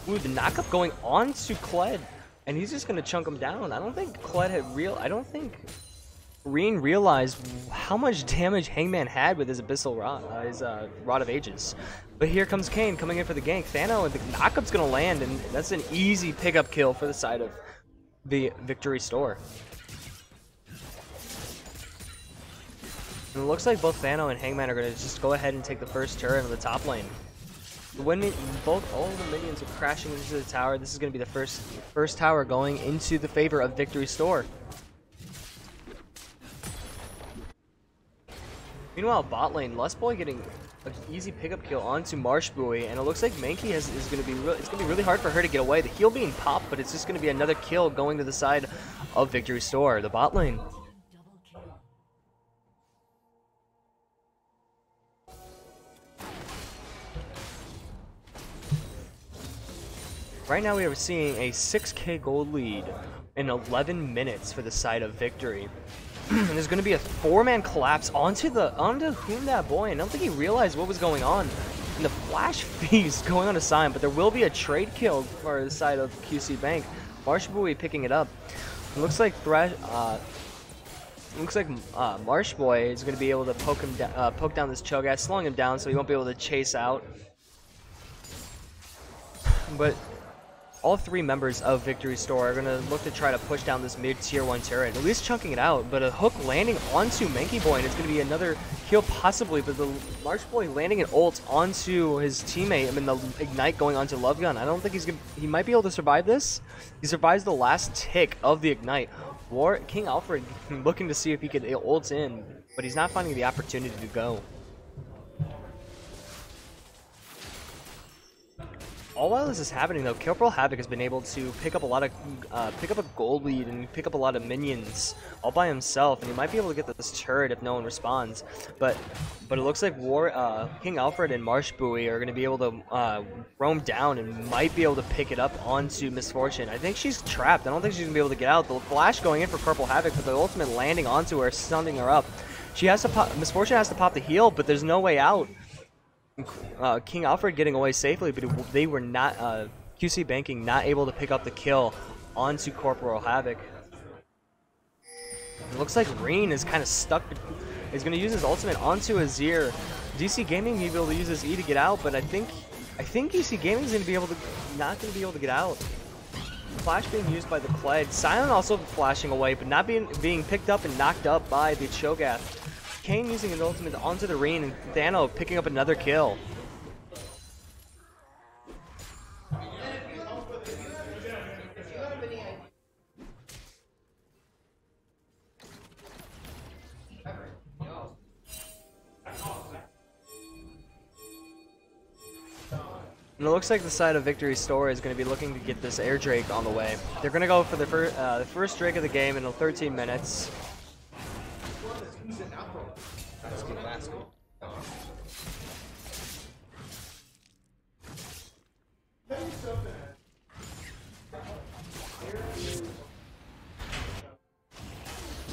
Ooh, the knockup going on to Kled, and he's just gonna chunk him down. I don't think Kled had I don't think Reen realized how much damage Hangman had with his Abyssal Rod, his Rod of Ages. But here comes Kayn coming in for the gank. Thano, and the knockup's gonna land, and that's an easy pickup kill for the side of the Victory Store. And it looks like both Thano and Hangman are going to just go ahead and take the first turret on the top lane. When all the minions are crashing into the tower, this is going to be the first tower going into the favor of Victory Store. Meanwhile, bot lane, Lustboy getting an easy pickup kill onto Marsh Buoy, and it looks like Mankey is going to be it's going to be really hard for her to get away. The heal being popped, but it's just going to be another kill going to the side of Victory Store, the bot lane. Right now we are seeing a 6k gold lead in 11 minutes for the side of Victory. And there's going to be a 4-man collapse onto Whom Dat Boy. I don't think he realized what was going on. And the flash feast going on to Sion, but there will be a trade kill for the side of QC Bank. Marsh Buoy picking it up. It looks like Marsh Boy is going to be able to poke down this Cho'Gath, slowing him down so he won't be able to chase out. But all three members of Victory Store are going to look to try to push down this mid-tier 1 turret, at least chunking it out, but a hook landing onto Mankey Boy, and it's going to be another kill possibly, but the Marsh Boy landing an ult onto his teammate, and the Ignite going onto Lovegun. I don't think he might be able to survive this. He survives the last tick of the Ignite. King Alfred looking to see if he could ult in, but he's not finding the opportunity to go. All while this is happening, though, Corporal Havoc has been able to pick up a gold lead and pick up a lot of minions all by himself, and he might be able to get this turret if no one responds. But it looks like King Alfred and Marsh Buoy are going to be able to roam down and might be able to pick it up onto Misfortune. I think she's trapped. I don't think she's going to be able to get out. The flash going in for Corporal Havoc, but the ultimate landing onto her, stunning her up. Misfortune has to pop the heal, but there's no way out. King Alfred getting away safely, but they were not, QC Banking not able to pick up the kill onto Corporal Havoc. It looks like Reen is kind of stuck. He's going to use his ultimate onto Azir. DC Gaming may be able to use his E to get out, but I think DC Gaming is going to be able to not going to be able to get out. Flash being used by the Kled. Sion also flashing away, but not being picked up and knocked up by the Cho'Gath. Kayn using an ultimate onto the Reen, and Thano picking up another kill. And it looks like the side of Victory Store is going to be looking to get this Air Drake on the way. They're going to go for the first Drake of the game in 13 minutes.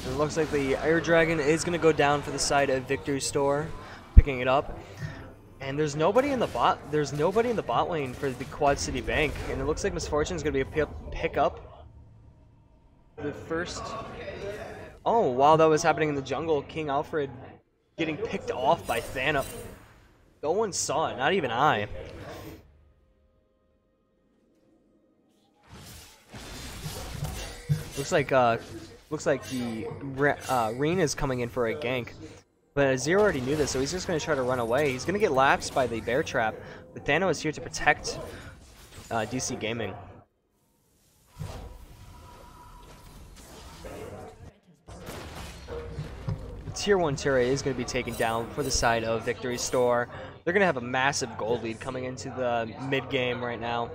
And it looks like the Air Dragon is going to go down for the side of Victory Store, picking it up. And there's nobody in the bot. There's nobody in the bot lane for the Quad City Bank, and it looks like Misfortune is going to be a pick up. The first. Oh, while that was happening in the jungle, King Alfred getting picked off by Thana. No one saw it, not even I. Looks like the Reen is coming in for a gank. But Zero already knew this, so he's just going to try to run away. He's going to get lapsed by the bear trap, but Thano is here to protect DC Gaming. The Tier 1 turret is going to be taken down for the side of Victory Store. They're going to have a massive gold lead coming into the mid-game right now.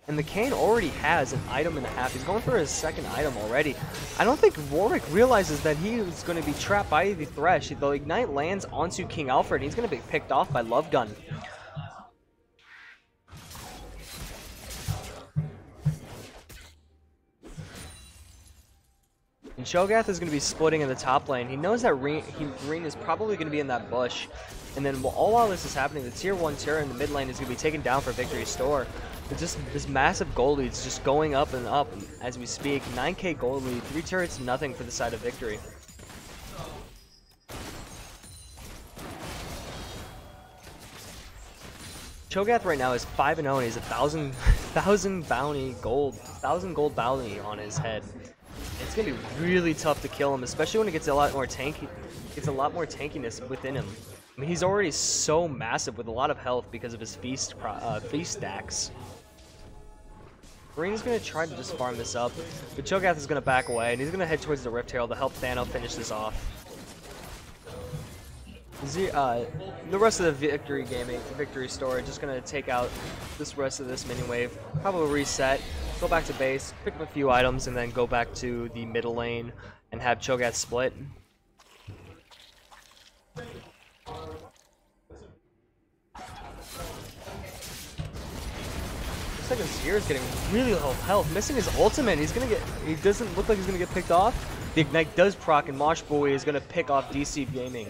And the Kayn already has an item and a half. He's going for his second item already. I don't think Warwick realizes that he is going to be trapped by the Thresh. The Ignite lands onto King Alfred. He's going to be picked off by Love Gun. And Cho'Gath is going to be splitting in the top lane. He knows that Reen is probably going to be in that bush. And then while this is happening, the Tier 1 turret in the mid lane is going to be taken down for Victory Store. It's just this massive gold lead is just going up and up as we speak. 9k gold lead, 3 turrets, nothing for the side of Victory. Cho'Gath right now is 5-0 and he has 1,000 bounty gold, 1,000 gold bounty on his head. It's gonna be really tough to kill him, especially when it gets a lot more tankiness within him. I mean, he's already so massive with a lot of health because of his feast stacks. Reen's gonna try to just farm this up, but Cho'Gath is gonna back away and he's gonna head towards the Rift Herald to help Thano finish this off. The rest of the Victory Store is just gonna take out this rest of this mini wave, probably reset, go back to base, pick up a few items, and then go back to the middle lane and have Cho'Gath split. Looks like Azir is getting really low health, missing his ultimate. He doesn't look like he's gonna get picked off. The Ignite does proc, and Mosh Boy is gonna pick off DC Gaming.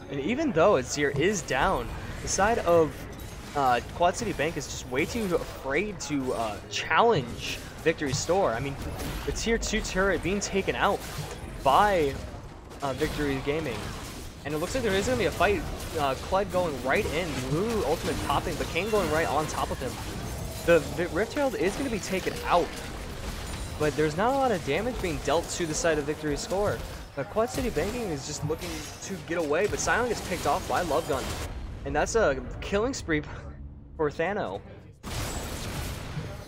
And even though Azir is down, the side of Quad City Bank is just way too afraid to challenge Victory Store. I mean, the Tier 2 turret being taken out by Victory Gaming. And it looks like there is going to be a fight. Kled going right in, Lulu ultimate popping, but Kayn going right on top of him. The Rift Herald is going to be taken out, but there's not a lot of damage being dealt to the side of Victory Store. Quad City Banking is just looking to get away, but Silent gets picked off by Love Gun. And that's a killing spree for Thano.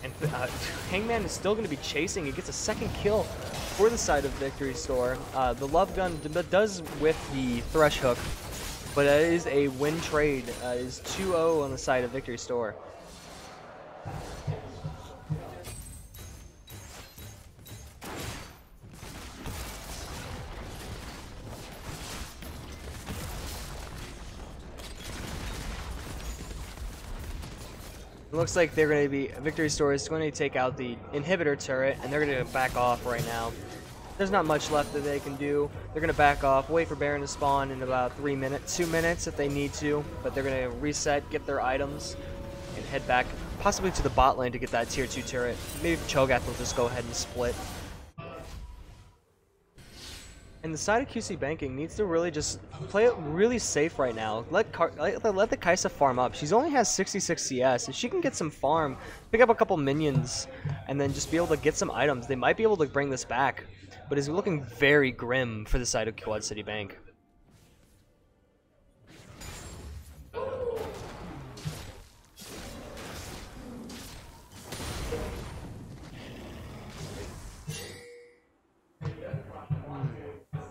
And Hangman is still going to be chasing. He gets a second kill for the side of Victory Store. The Love Gun does whiff the Thresh Hook, but it is a win trade. It is 2-0 on the side of Victory Store. It looks like they're going to be, Victory Store is going to take out the inhibitor turret, and they're going to back off right now. There's not much left that they can do. They're going to back off, wait for Baron to spawn in about 2 minutes if they need to, but they're going to reset, get their items, and head back, possibly to the bot lane to get that Tier 2 turret. Maybe Cho'Gath will just go ahead and split. And the side of QC Banking needs to really just play it really safe right now. Let the Kai'Sa farm up. She only has 66 CS. If she can get some farm, pick up a couple minions, and then just be able to get some items, they might be able to bring this back. But it's looking very grim for the side of Quad City Bank.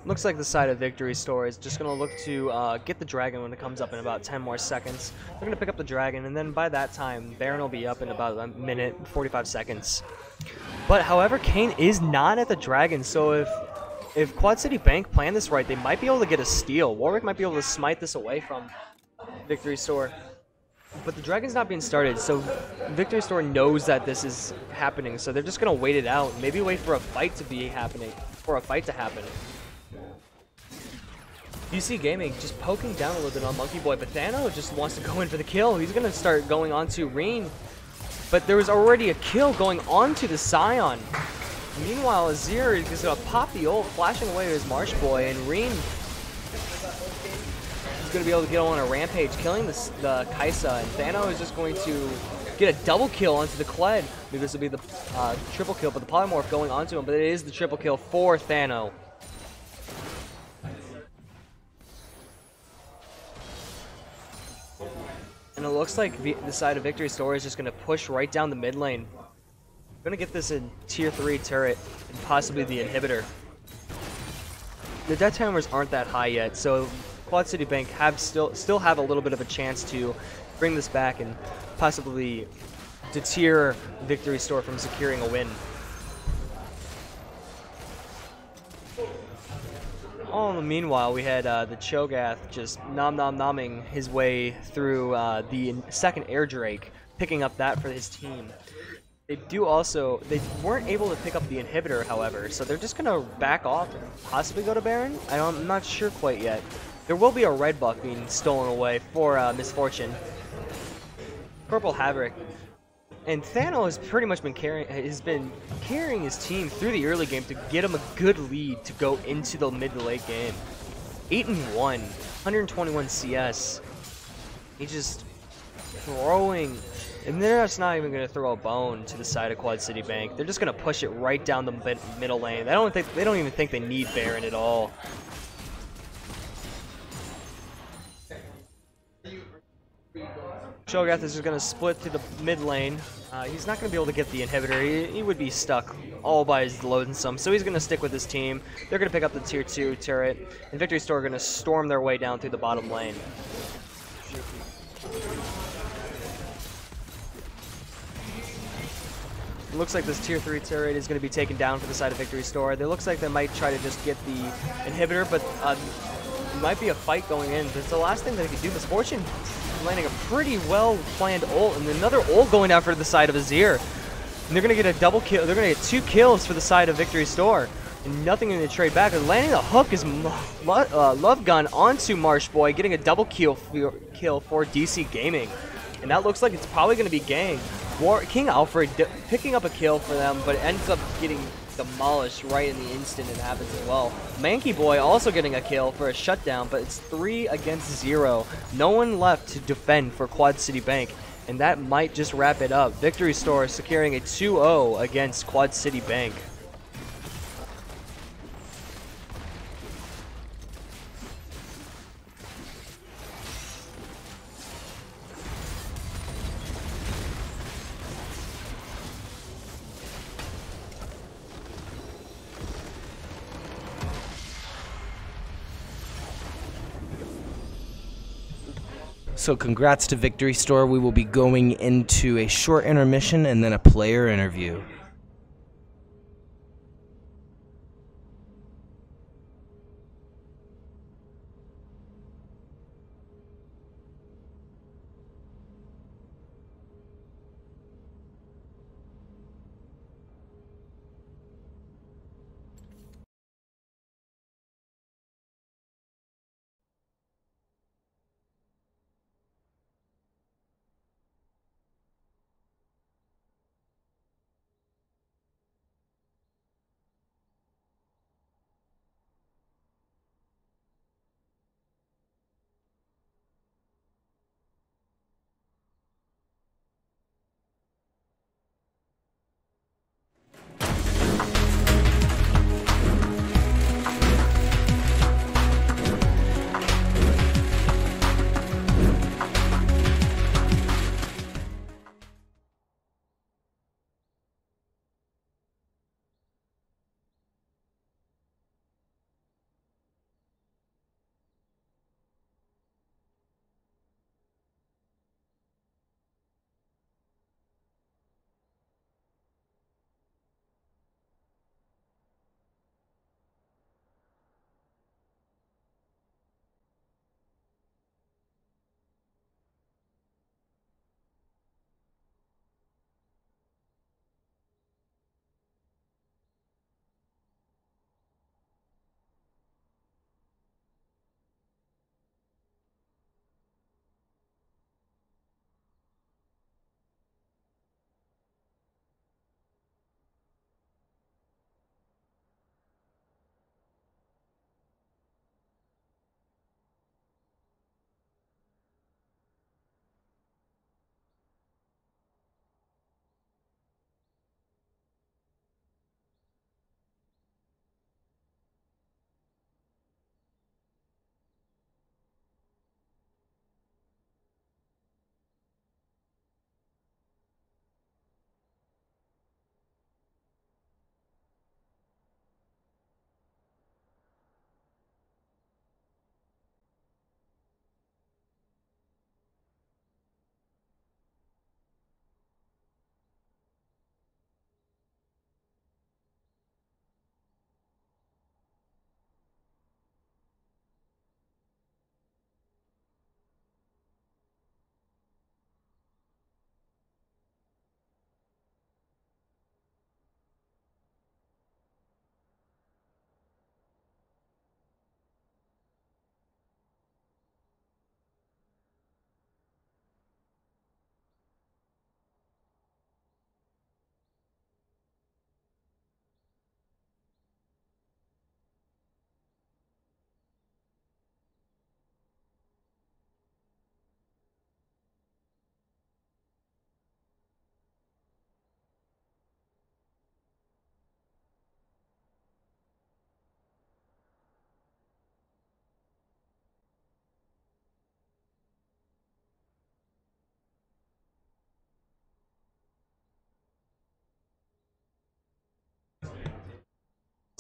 Looks like the side of Victory Store is just going to look to get the dragon when it comes up in about 10 more seconds. They're going to pick up the dragon, and then by that time, Baron will be up in about a minute, 45 seconds. But however, Kayn is not at the dragon, so if Quad City Bank planned this right, they might be able to get a steal. Warwick might be able to smite this away from Victory Store. But the dragon's not being started, so Victory Store knows that this is happening, so they're just going to wait it out. Maybe wait for a fight to happen. UC Gaming just poking down a little bit on Monkey Boy, but Thano just wants to go in for the kill. He's going to start going on to Reen, but there was already a kill going on to the Scion. Meanwhile, Azir is going to pop the ult, flashing away his Marsh Boy, and Reen is going to be able to get on a rampage, killing the Kai'Sa, and Thano is just going to get a double kill onto the Kled. Maybe this will be the triple kill, but the Polymorph going onto him, but it is the triple kill for Thano. And it looks like the side of Victory Store is just going to push right down the mid lane. Going to get this in tier 3 turret and possibly the inhibitor. The death timers aren't that high yet, so Quad City Bank still have a little bit of a chance to bring this back and possibly deter Victory Store from securing a win. All in the meanwhile, we had the Cho'Gath just nom-nom-nomming his way through the second Air Drake, picking up that for his team. They weren't able to pick up the inhibitor, however, so they're just going to back off and possibly go to Baron? I'm not sure quite yet. There will be a red buff being stolen away for Misfortune. Purple Havoc. And Thano has pretty much been carrying his team through the early game to get him a good lead to go into the mid to late game. 8-1, 121 CS. He's just throwing, and they're just not even going to throw a bone to the side of Quad City Bank. They're just going to push it right down the middle lane. They don't even think they need Baron at all. Cho'Gath is just going to split to the mid lane. He's not going to be able to get the inhibitor. He would be stuck all by his lonesome, so he's going to stick with his team. They're going to pick up the tier 2 turret, and Victory Store are going to storm their way down through the bottom lane. It looks like this tier 3 turret is going to be taken down for the side of Victory Store. It looks like they might try to just get the inhibitor, but it might be a fight going in. But it's the last thing that he could do. Misfortune landing a pretty well-planned ult, and another ult going out for the side of Azir. And they're going to get a double kill. They're going to get 2 kills for the side of Victory Store. And nothing in the trade back. And landing the hook is Love Gun onto Marsh Boy, getting a double kill for DC Gaming. And that looks like it's probably going to be Gang. King Alfred picking up a kill for them, but ends up getting demolished right in the instant it happens as well. Manky Boy also getting a kill for a shutdown, but it's 3 against 0. No one left to defend for Quad City Bank, and that might just wrap it up. Victory Store securing a 2-0 against Quad City Bank. So congrats to Victory Store. We will be going into a short intermission and then a player interview.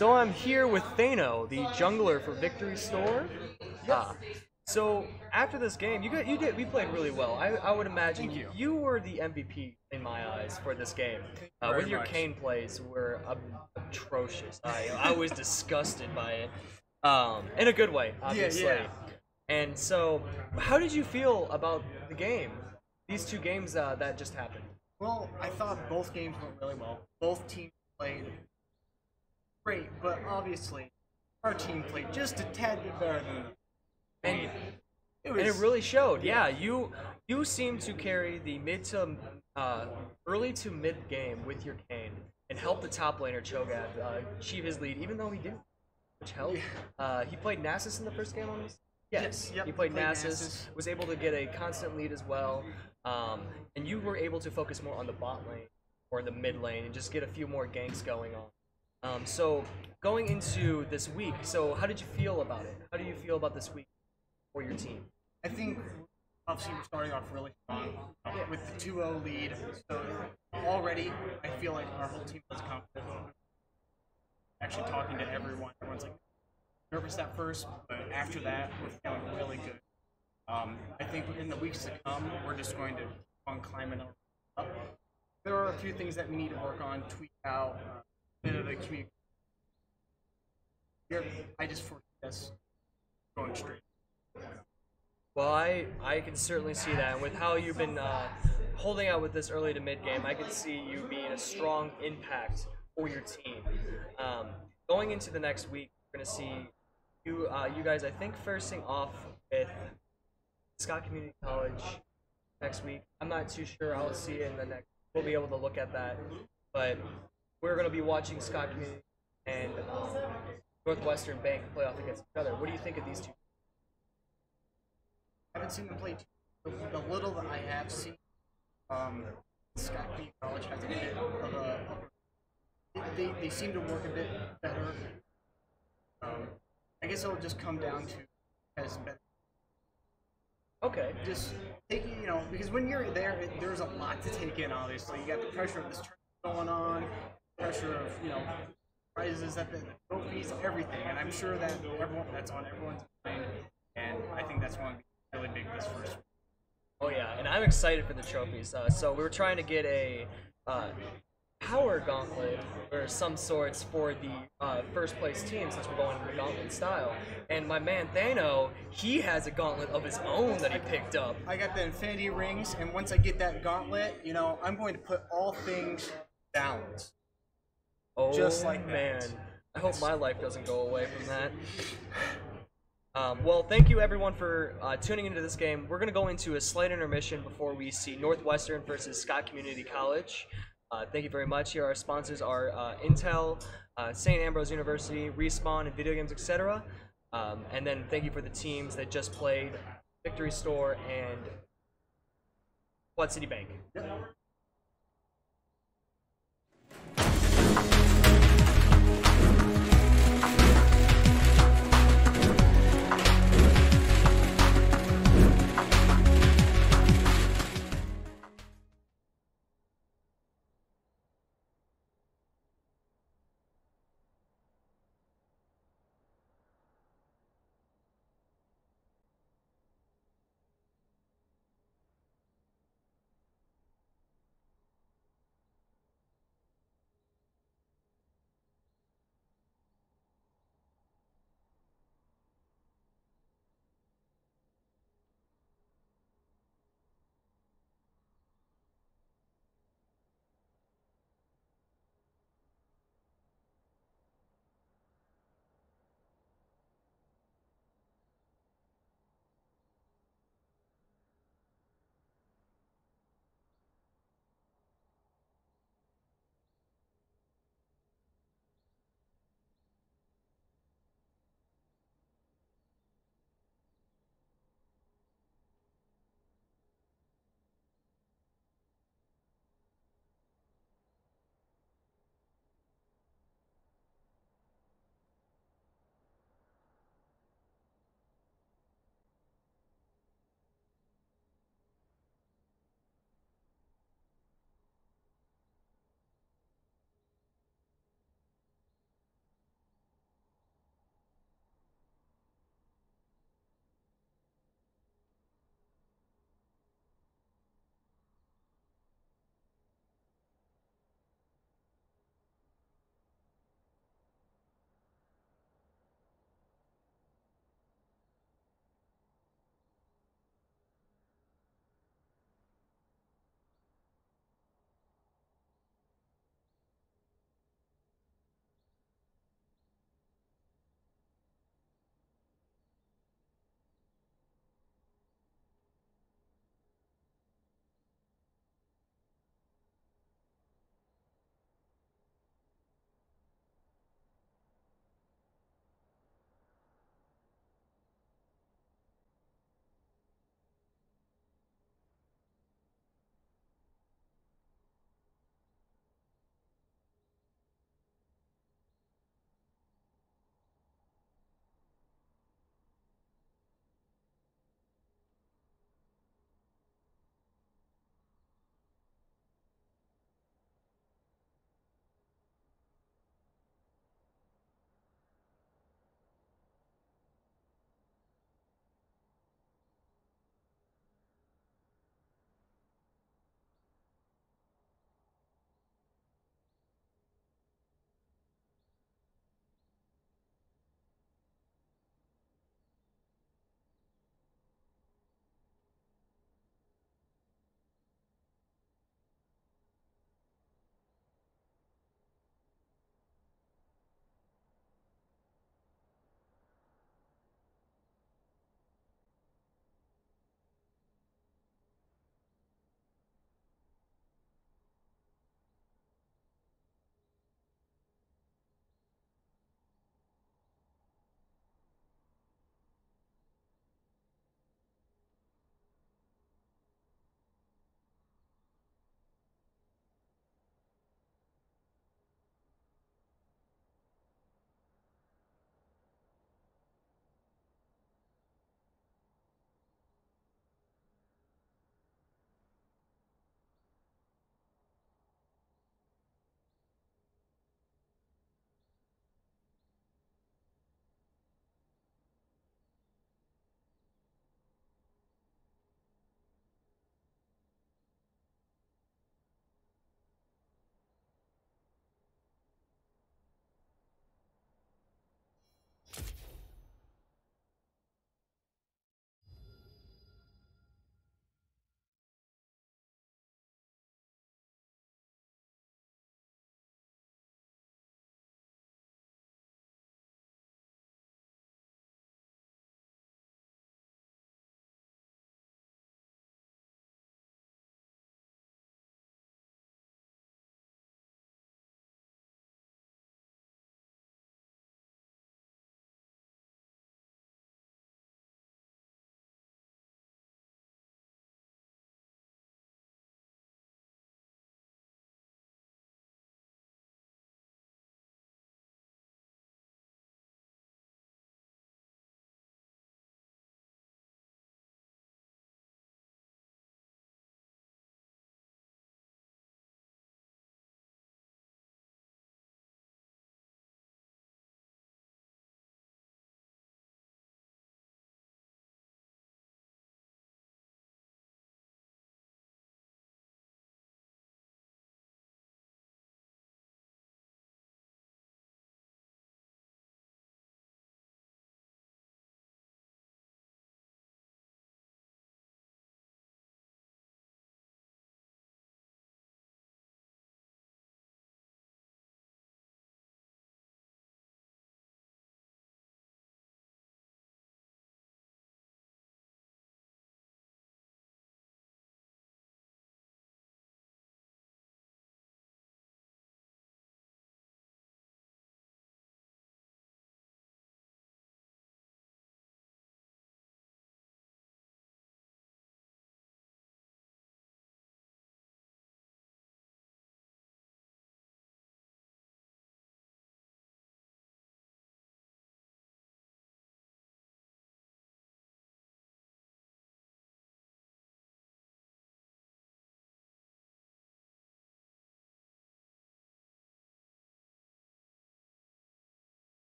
So I'm here with Thano, the jungler for Victory Store. So after this game, we played really well. I would imagine you were the MVP in my eyes for this game. With your Kane plays were atrocious. I was disgusted by it, in a good way, obviously. Yeah. And so, how did you feel about the game? These two games that just happened. Well, I thought both games went really well. Both teams played great, but obviously our team played just a tad bit better than them. And It was, and it really showed. Yeah, you seemed to carry the early to mid game with your Kane and help the top laner Cho'Gath achieve his lead, even though he didn't, which helped. He played Nasus in the first game on this. Yes, Yep, he played played Nasus, Nasus. was able to get a constant lead as well, and you were able to focus more on the bot lane or the mid lane and just get a few more ganks going on. So going into this week, so how did you feel about it? How do you feel about this week for your team? I think obviously we're starting off really strong with the 2-0 lead. So already I feel like our whole team was confident. Actually talking to everyone, everyone's like nervous at first, but after that we're feeling really good. I think in the weeks to come we're just going to keep on climbing up. There are a few things that we need to work on, tweak out, a bit of the communication. I just foresee us going straight. Well, I can certainly see that, and with how you've been holding out with this early to mid game, I can see you being a strong impact for your team. Going into the next week, we're gonna see you guys. I think facing off with Scott Community College next week. I'm not too sure. I'll see it in the next. We'll be able to look at that, but we're gonna be watching Scott Community and Northwestern Bank play off against each other. What do you think of these two? I haven't seen them play too. The little that I have seen, Scott Community College has a bit of a. They seem to work a bit better. I guess it'll just come down to has better. Okay. Just taking, because when you're there, there's a lot to take in. Obviously, you got the pressure of this tournament going on, pressure of prizes at the trophies, everything, and I'm sure that that's on everyone's mind, and I think that's going to be really big this first. Oh yeah, and I'm excited for the trophies. So we were trying to get a power gauntlet or some sorts for the first place team since we're going in the gauntlet style. And my man Thano, he has a gauntlet of his own that he picked up. I got the Infinity Rings, and once I get that gauntlet, I'm going to put all things balance. Oh Just like man, that. I hope my life doesn't go away from that. Well, thank you everyone for tuning into this game. We're going to go into a slight intermission before we see Northwestern versus Scott Community College. Thank you very much. Here our sponsors are Intel, St. Ambrose University, Respawn, and Video Games, etc. And then thank you for the teams that just played, Victory Store and Quad City Bank.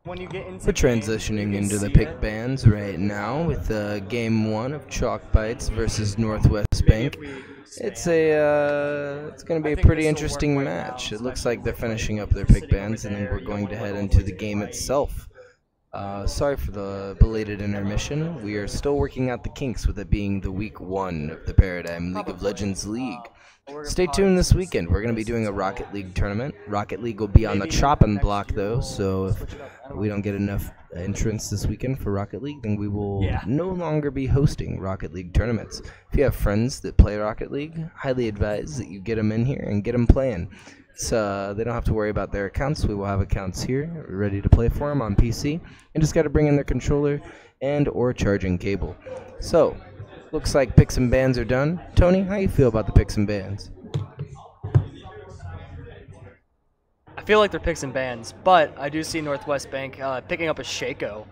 when you get into We're game, you transitioning can into the see pick it. bands right now with game 1 of Chalk Bites versus Northwest Maybe if Bank. we It's expand. it's going to be I a think pretty this will work interesting right match. now, It looks especially like they're with, like, finishing up their sitting pick over bands, and then there, we're you don't going want to little head into the boys game fighting. itself. Sorry for the belated intermission. We are still working out the kinks with it being the week 1 of the Paradigm League of Probably. Legends League. But we're gonna Stay probably tuned this just weekend. We're going to be this doing a until Rocket League tournament. Rocket League will be on the maybe chopping next block, year though, we'll so if switch it up. I don't we know. don't get enough entrants this weekend for Rocket League, then we will Yeah. no longer be hosting Rocket League tournaments. If you have friends that play Rocket League, highly advise that you get them in here and get them playing. So they don't have to worry about their accounts. We will have accounts here ready to play for them on PC, and just got to bring in their controller and or charging cable. So, looks like picks and bans are done. Tony, how you feel about the picks and bans? I feel like they're picks and bans, but I do see Northwest Bank picking up a Shaco.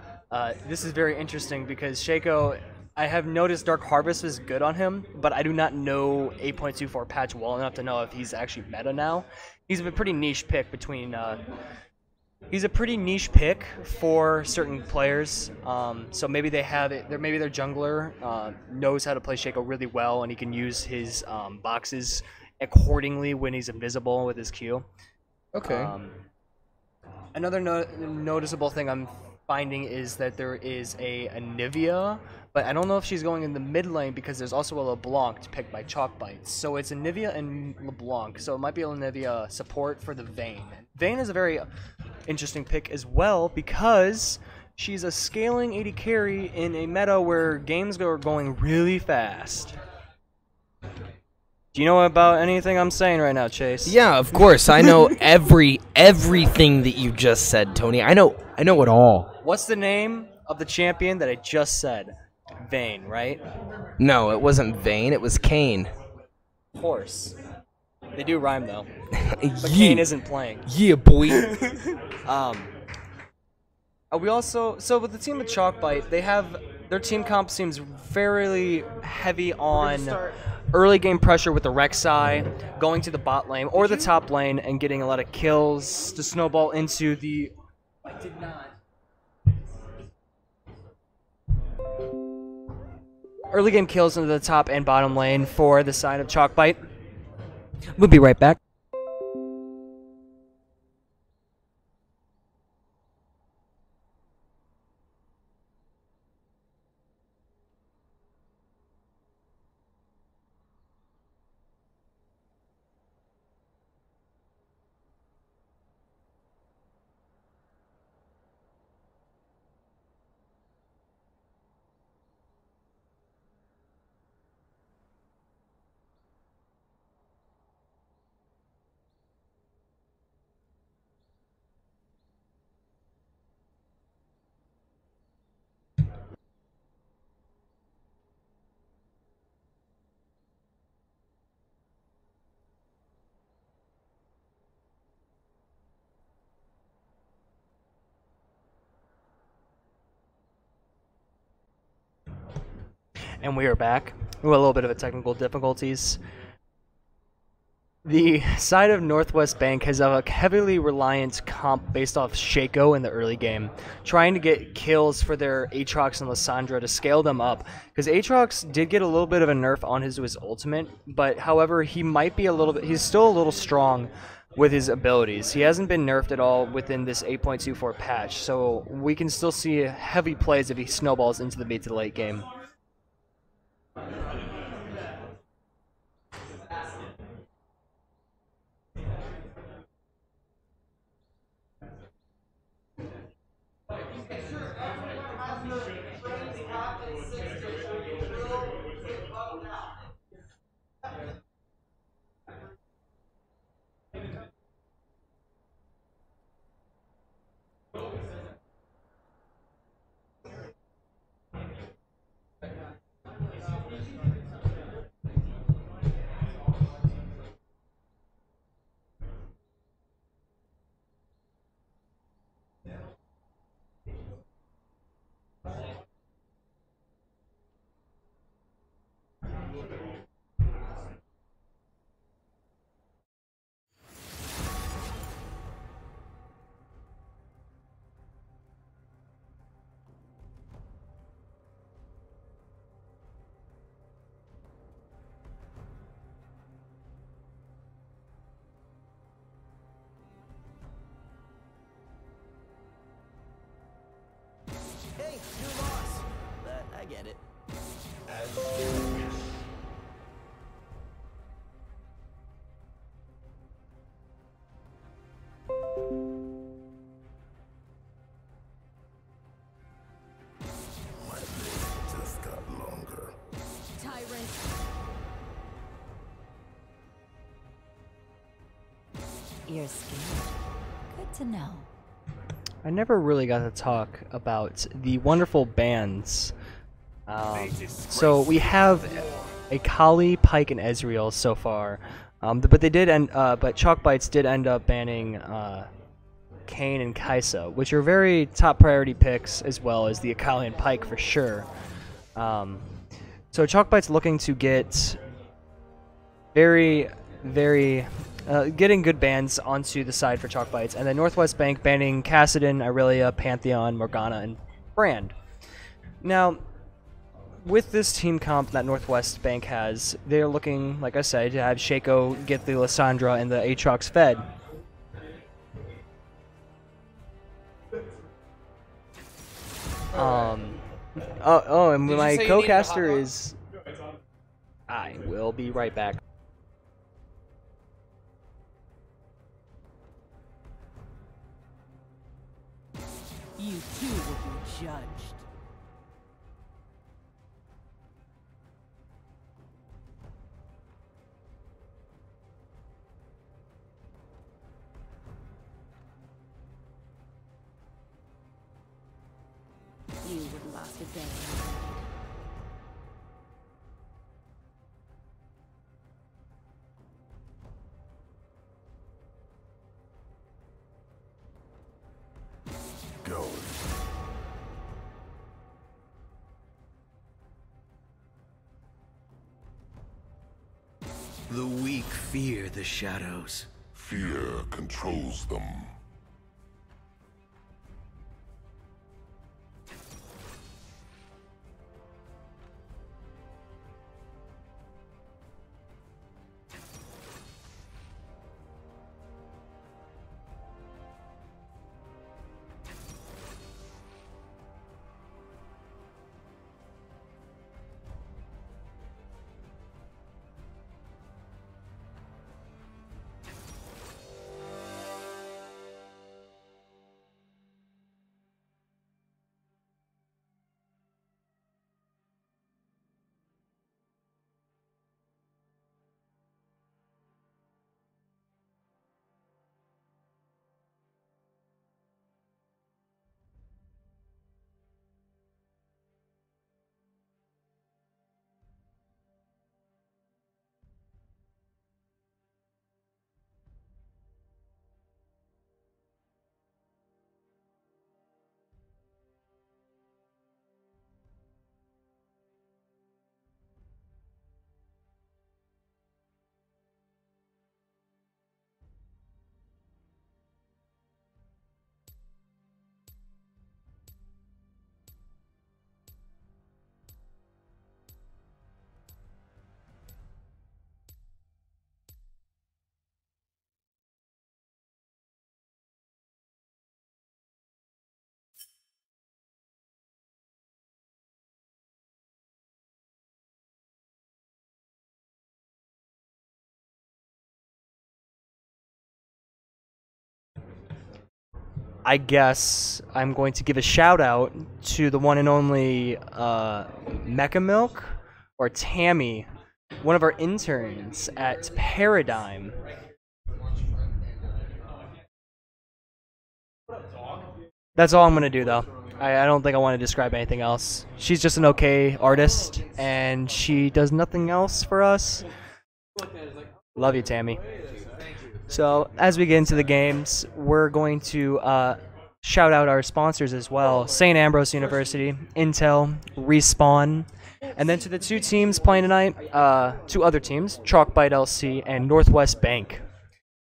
This is very interesting because Shaco, I have noticed Dark Harvest is good on him, but I do not know 8.24 patch well enough to know if he's actually meta now. He's a pretty niche pick between. He's a pretty niche pick for certain players. So maybe they have it. Maybe their jungler knows how to play Shaco really well, and he can use his boxes accordingly when he's invisible with his Q. Okay. Another noticeable thing I'm finding is that there is a Anivia, but I don't know if she's going in the mid lane because there's also a LeBlanc to pick by Chalk Bites. So it's Anivia and LeBlanc, so it might be a Anivia support for the Vayne. Vayne is a very interesting pick as well because she's a scaling 80 carry in a meta where games are going really fast. Do you know about anything I'm saying right now, Chase? Yeah, of course. I know everything that you just said, Tony. I know it all. What's the name of the champion that I just said? Vayne, right? No, it wasn't Vayne. It was Kane. Horse. They do rhyme though. But Yeah. Kane isn't playing. Yeah, boy. We also with the team of Chalkbite, they have their team comp seems fairly heavy on early game pressure with the Rek'Sai, going to the bot lane or the top lane and getting a lot of kills to snowball into the. I did not. Early game kills into the top and bottom lane for the side of Chalkbite. We'll be right back. And we are back with a little bit of a technical difficulties. The side of Northwest Bank has a heavily reliant comp based off Shaco in the early game, trying to get kills for their Aatrox and Lissandra to scale them up. Because Aatrox did get a little bit of a nerf on his ultimate, but however, he might be he's still a little strong with his abilities. He hasn't been nerfed at all within this 8.24 patch, so we can still see heavy plays if he snowballs into the mid to late game. your loss. But I get it. Just got longer. Tyrant. You're scared. Good to know. I never really got to talk about the wonderful bands. So we have a Kali, Pike, and Ezreal so far, but they did end. But Chalk Bites did end up banning Kayn and Kaisa, which are very top priority picks, as well as the Akali and Pike for sure. So Chalk Bites looking to get very getting good bans onto the side for Chalk Bites, and then Northwest Bank banning Kassadin, Irelia, Pantheon, Morgana, and Brand. Now, with this team comp that Northwest Bank has, they're looking, like I said, to have Shaco get the Lissandra and the Aatrox fed. And Did you my say you needed a hot co-caster dog? is... I will be right back. You too will be judged. You wouldn't last a day. Go. The weak fear the shadows. Fear controls them. I guess I'm going to give a shout out to the one and only Mecha Milk, or Tammy, one of our interns at Paradigm. That's all I'm going to do, though. I don't think I want to describe anything else. She's just an okay artist, and she does nothing else for us. Love you, Tammy. So, as we get into the games, we're going to shout out our sponsors as well. St. Ambrose University, Intel, Respawn, and then to the two teams playing tonight, two other teams, Chalkbite LC and Northwest Bank.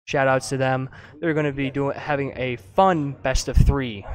Shout outs to them. They're going to be having a fun best of 3.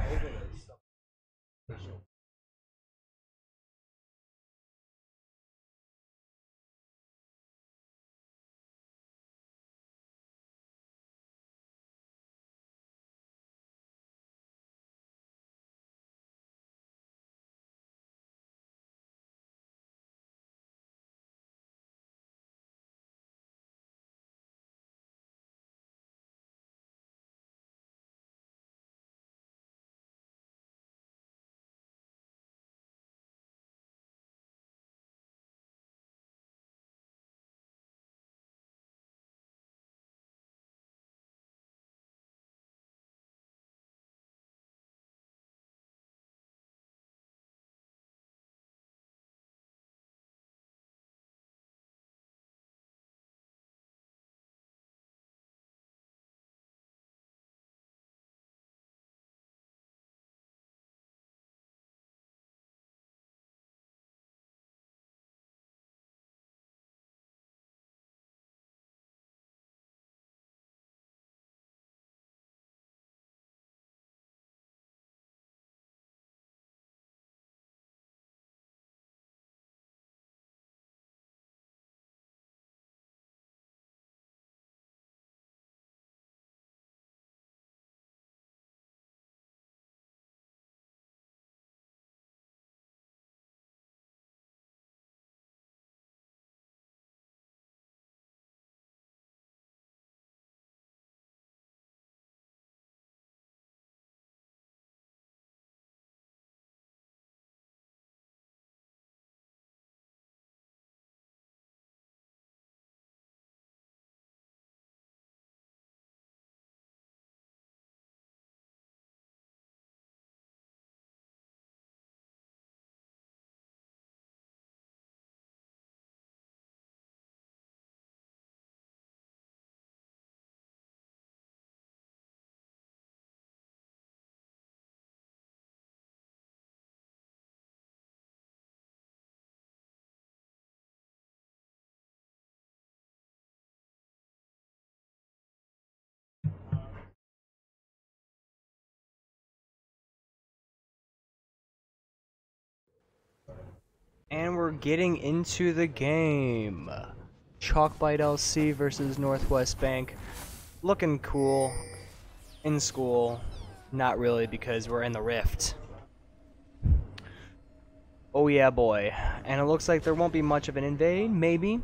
And we're getting into the game. Chalkbite LC versus Northwest Bank. Looking cool. In school. Not really, because we're in the Rift. Oh yeah, boy. And it looks like there won't be much of an invade, maybe.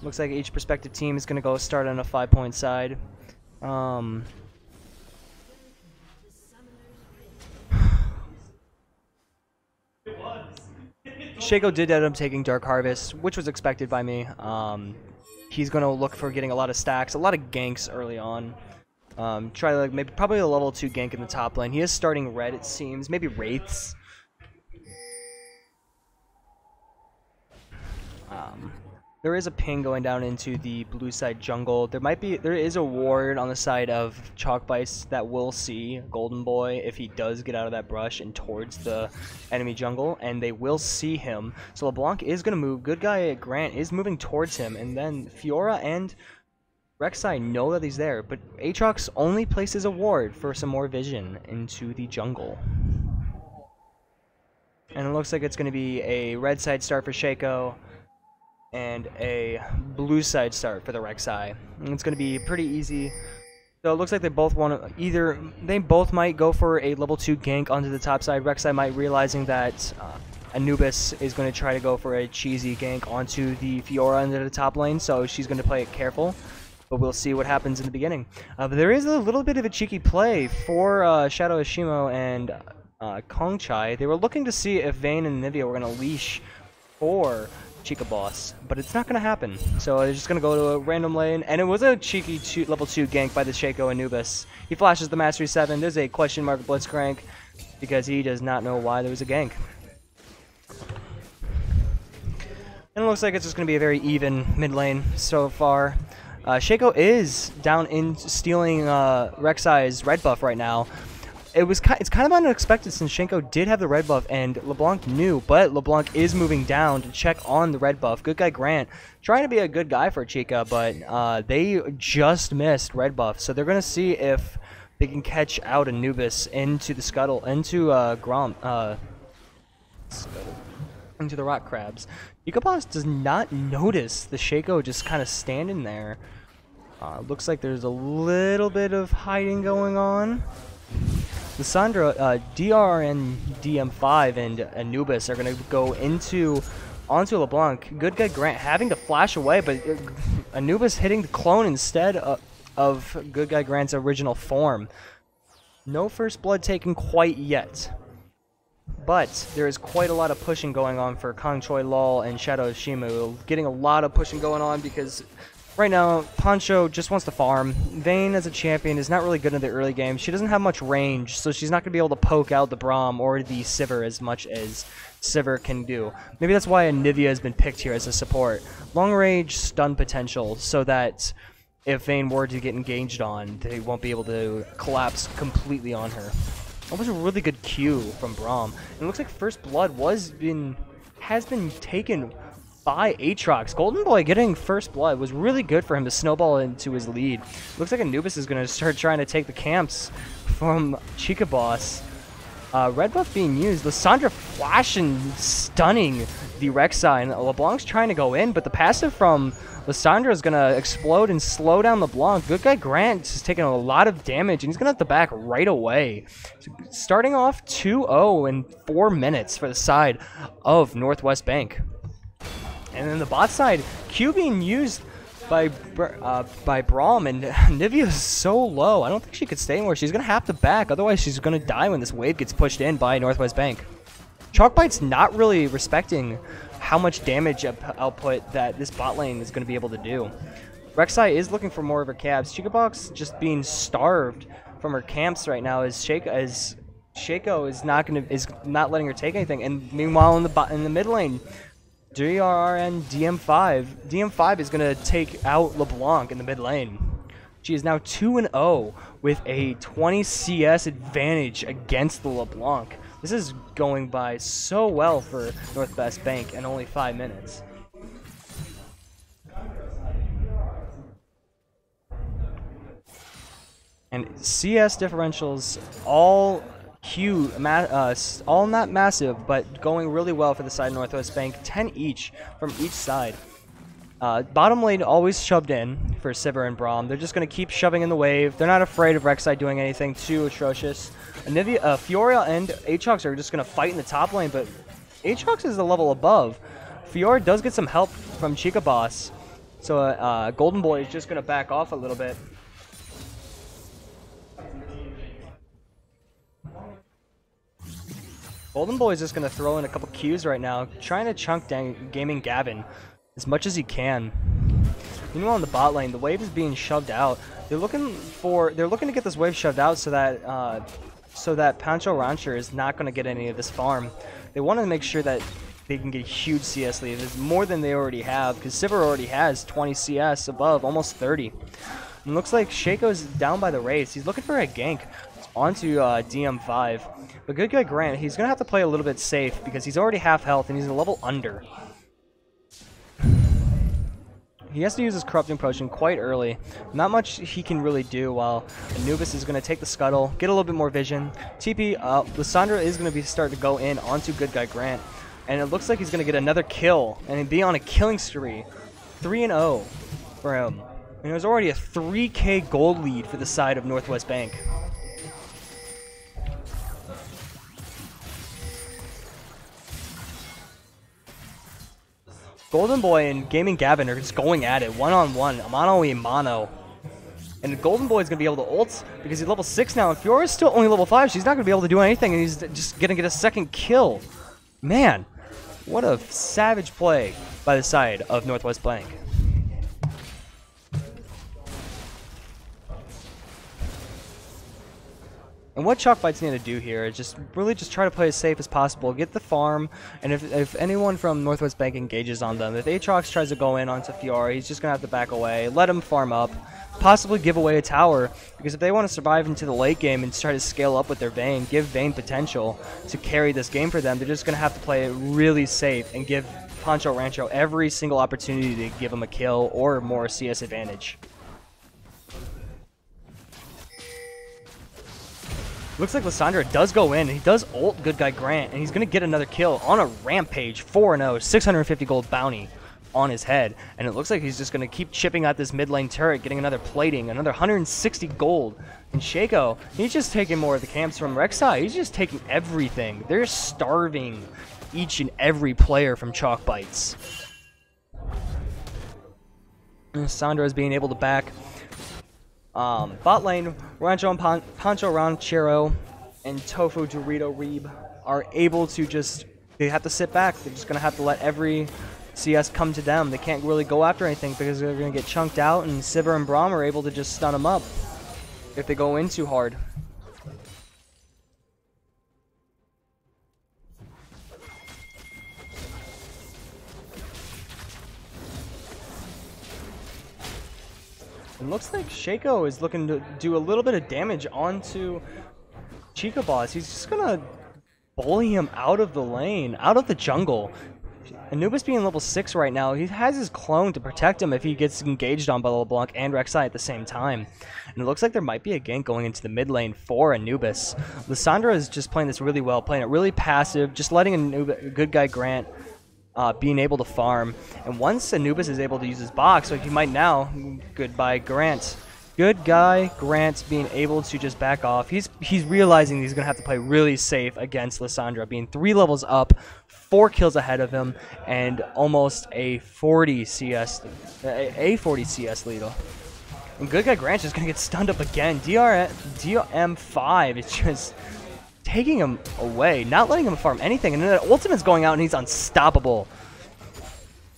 Looks like each prospective team is going to go start on a 5-point side. Shaco did end up taking Dark Harvest, which was expected by me. He's going to look for getting a lot of stacks, a lot of ganks early on. Try like maybe probably a level 2 gank in the top lane. He is starting red, it seems. Maybe Wraiths. There is a ping going down into the blue side jungle. There is a ward on the side of Chalkbites that will see Golden Boy if he does get out of that brush and towards the enemy jungle, and they will see him. So LeBlanc is going to move. Good guy Grant is moving towards him, and then Fiora and Rek'Sai know that he's there, but Aatrox only places a ward for some more vision into the jungle. And it looks like it's going to be a red side start for Shaco and a blue side start for the Rek'Sai. And it's going to be pretty easy. So it looks like they both want to they both might go for a level 2 gank onto the top side. Rek'Sai might realizing that Anubis is going to try to go for a cheesy gank onto the Fiora into the top lane, so she's going to play it careful. But we'll see what happens in the beginning. But there is a little bit of a cheeky play for Shadow Ashimo and Kongchai. They were looking to see if Vayne and Anivia were going to leash for Chica Boss, but it's not going to happen. So they're just going to go to a random lane, and it was a cheeky level 2 gank by the Shaco Anubis. He flashes the Mastery 7. There's a question mark Blitzcrank because he does not know why there was a gank. And it looks like it's just going to be a very even mid lane so far. Shaco is down in stealing Rek'Sai's red buff right now. It's kind of unexpected since Shaco did have the red buff and LeBlanc knew, but LeBlanc is moving down to check on the red buff. Good guy Grant trying to be a good guy for Chica, but they just missed red buff, so they're going to see if they can catch out Anubis into the scuttle, into into the rock crabs. Chica Boss does not notice the Shaco just kind of standing there. Looks like there's a little bit of hiding going on. Lissandra, DRN DM5 and Anubis are going to go onto LeBlanc. Good guy Grant having to flash away, but Anubis hitting the clone instead of good guy Grant's original form. No first blood taken quite yet. But there is quite a lot of pushing going on for Kongchoi Lol and Shadow Shimu. Getting a lot of pushing going on because right now, Poncho just wants to farm. Vayne, as a champion, is not really good in the early game. She doesn't have much range, so she's not going to be able to poke out the Braum or the Sivir as much as Sivir can do. Maybe that's why Anivia has been picked here as a support. Long range stun potential, so that if Vayne were to get engaged on, they won't be able to collapse completely on her. That was a really good Q from Braum. And it looks like First Blood has been taken by Aatrox. Golden Boy getting First Blood was really good for him to snowball into his lead. Looks like Anubis is going to start trying to take the camps from Chica Boss. Red buff being used. Lissandra flashing, stunning the Rek'Sai. And LeBlanc's trying to go in, but the passive from Lissandra is going to explode and slow down LeBlanc. Good guy Grant is taking a lot of damage, and he's going to have to back right away. So starting off 2-0 in 4 minutes for the side of Northwest Bank. And then the bot side, Q being used by Braum, and Nivea is so low. I don't think she could stay anywhere. She's going to have to back, otherwise she's going to die when this wave gets pushed in by Northwest Bank. Chalkbite's not really respecting how much damage output that this bot lane is going to be able to do. Rek'Sai is looking for more of her cabs. Chica Box just being starved from her camps right now as Shaco is not letting her take anything. And meanwhile in the mid lane, DRN DM5. DM5 is going to take out LeBlanc in the mid lane. She is now 2-0 with a 20 CS advantage against the LeBlanc. This is going by so well for Northwest Bank in only 5 minutes. And CS differentials all huge, all not massive, but going really well for the side of Northwest Bank. 10 each from each side. Bottom lane always shoved in for Sivir and Braum. They're just going to keep shoving in the wave. They're not afraid of Rek'Sai doing anything too atrocious. Anivia, Fiora and Aatrox are just going to fight in the top lane, but Aatrox is a level above. Fiora does get some help from Chica Boss, so Golden Boy is just going to back off a little bit. Golden Boy is just going to throw in a couple Qs right now, trying to chunk Gaming Gavin as much as he can. Meanwhile, in the bot lane, the wave is being shoved out. They're looking to get this wave shoved out so that Pancho Rancher is not going to get any of this farm. They want to make sure that they can get a huge CS lead. It's more than they already have, because Sivir already has 20 CS above, almost 30. And it looks like Shaco's down by the race. He's looking for a gank onto DM5. But good guy Grant, he's going to have to play a little bit safe because he's already half health and he's a level under. He has to use his Corrupting Potion quite early. Not much he can really do while Anubis is going to take the scuttle, get a little bit more vision. TP, Lissandra is going to be starting to go in onto good guy Grant. And it looks like he's going to get another kill and be on a killing spree. 3-0 for him. And there's already a 3k gold lead for the side of Northwest Bank. Golden Boy and Gaming Gavin are just going at it, one-on-one, mano-a-mano. And Golden Boy is going to be able to ult because he's level 6 now, and Fiora is still only level 5. She's not going to be able to do anything, and he's just going to get a second kill. Man, what a savage play by the side of Northwest Bank. And what Chalkbite's need to do here is just really just try to play as safe as possible, get the farm, and if anyone from Northwest Bank engages on them, if Aatrox tries to go in onto Fiora, he's just going to have to back away, let him farm up, possibly give away a tower, because if they want to survive into the late game and try to scale up with their Vayne, give Vayne potential to carry this game for them, they're just going to have to play it really safe and give Pancho Rancho every single opportunity to give him a kill or more CS advantage. Looks like Lissandra does go in, and he does ult good guy Grant, and he's going to get another kill on a rampage, 4-0, 650 gold bounty on his head. And it looks like he's just going to keep chipping at this mid lane turret, getting another plating, another 160 gold. And Shaco, he's just taking more of the camps from Rek'Sai. He's just taking everything. They're starving each and every player from Chalkbites. And Sandra is being able to back. Bot lane, Rancho and Pancho Ranchero and Tofu Dorito Reeb are able to just, they have to sit back. They're just going to have to let every CS come to them. They can't really go after anything because they're going to get chunked out, and Sivir and Braum are able to just stun them up if they go in too hard. It looks like Shaco is looking to do a little bit of damage onto Chica Boss. He's just going to bully him out of the lane, out of the jungle. Anubis being level 6 right now, he has his clone to protect him if he gets engaged on by LeBlanc and Rek'Sai at the same time. And it looks like there might be a gank going into the mid lane for Anubis. Lissandra is just playing this really well, playing it really passive, just letting good guy Grant being able to farm. And once Anubis is able to use his box, like he might now, goodbye Grant. Good guy Grant being able to just back off. He's realizing he's going to have to play really safe against Lissandra, being 3 levels up, 4 kills ahead of him, and almost a 40 CS lead. And good guy Grant is going to get stunned up again. DRM5 is just taking him away, not letting him farm anything, and then the ultimate's going out and he's unstoppable.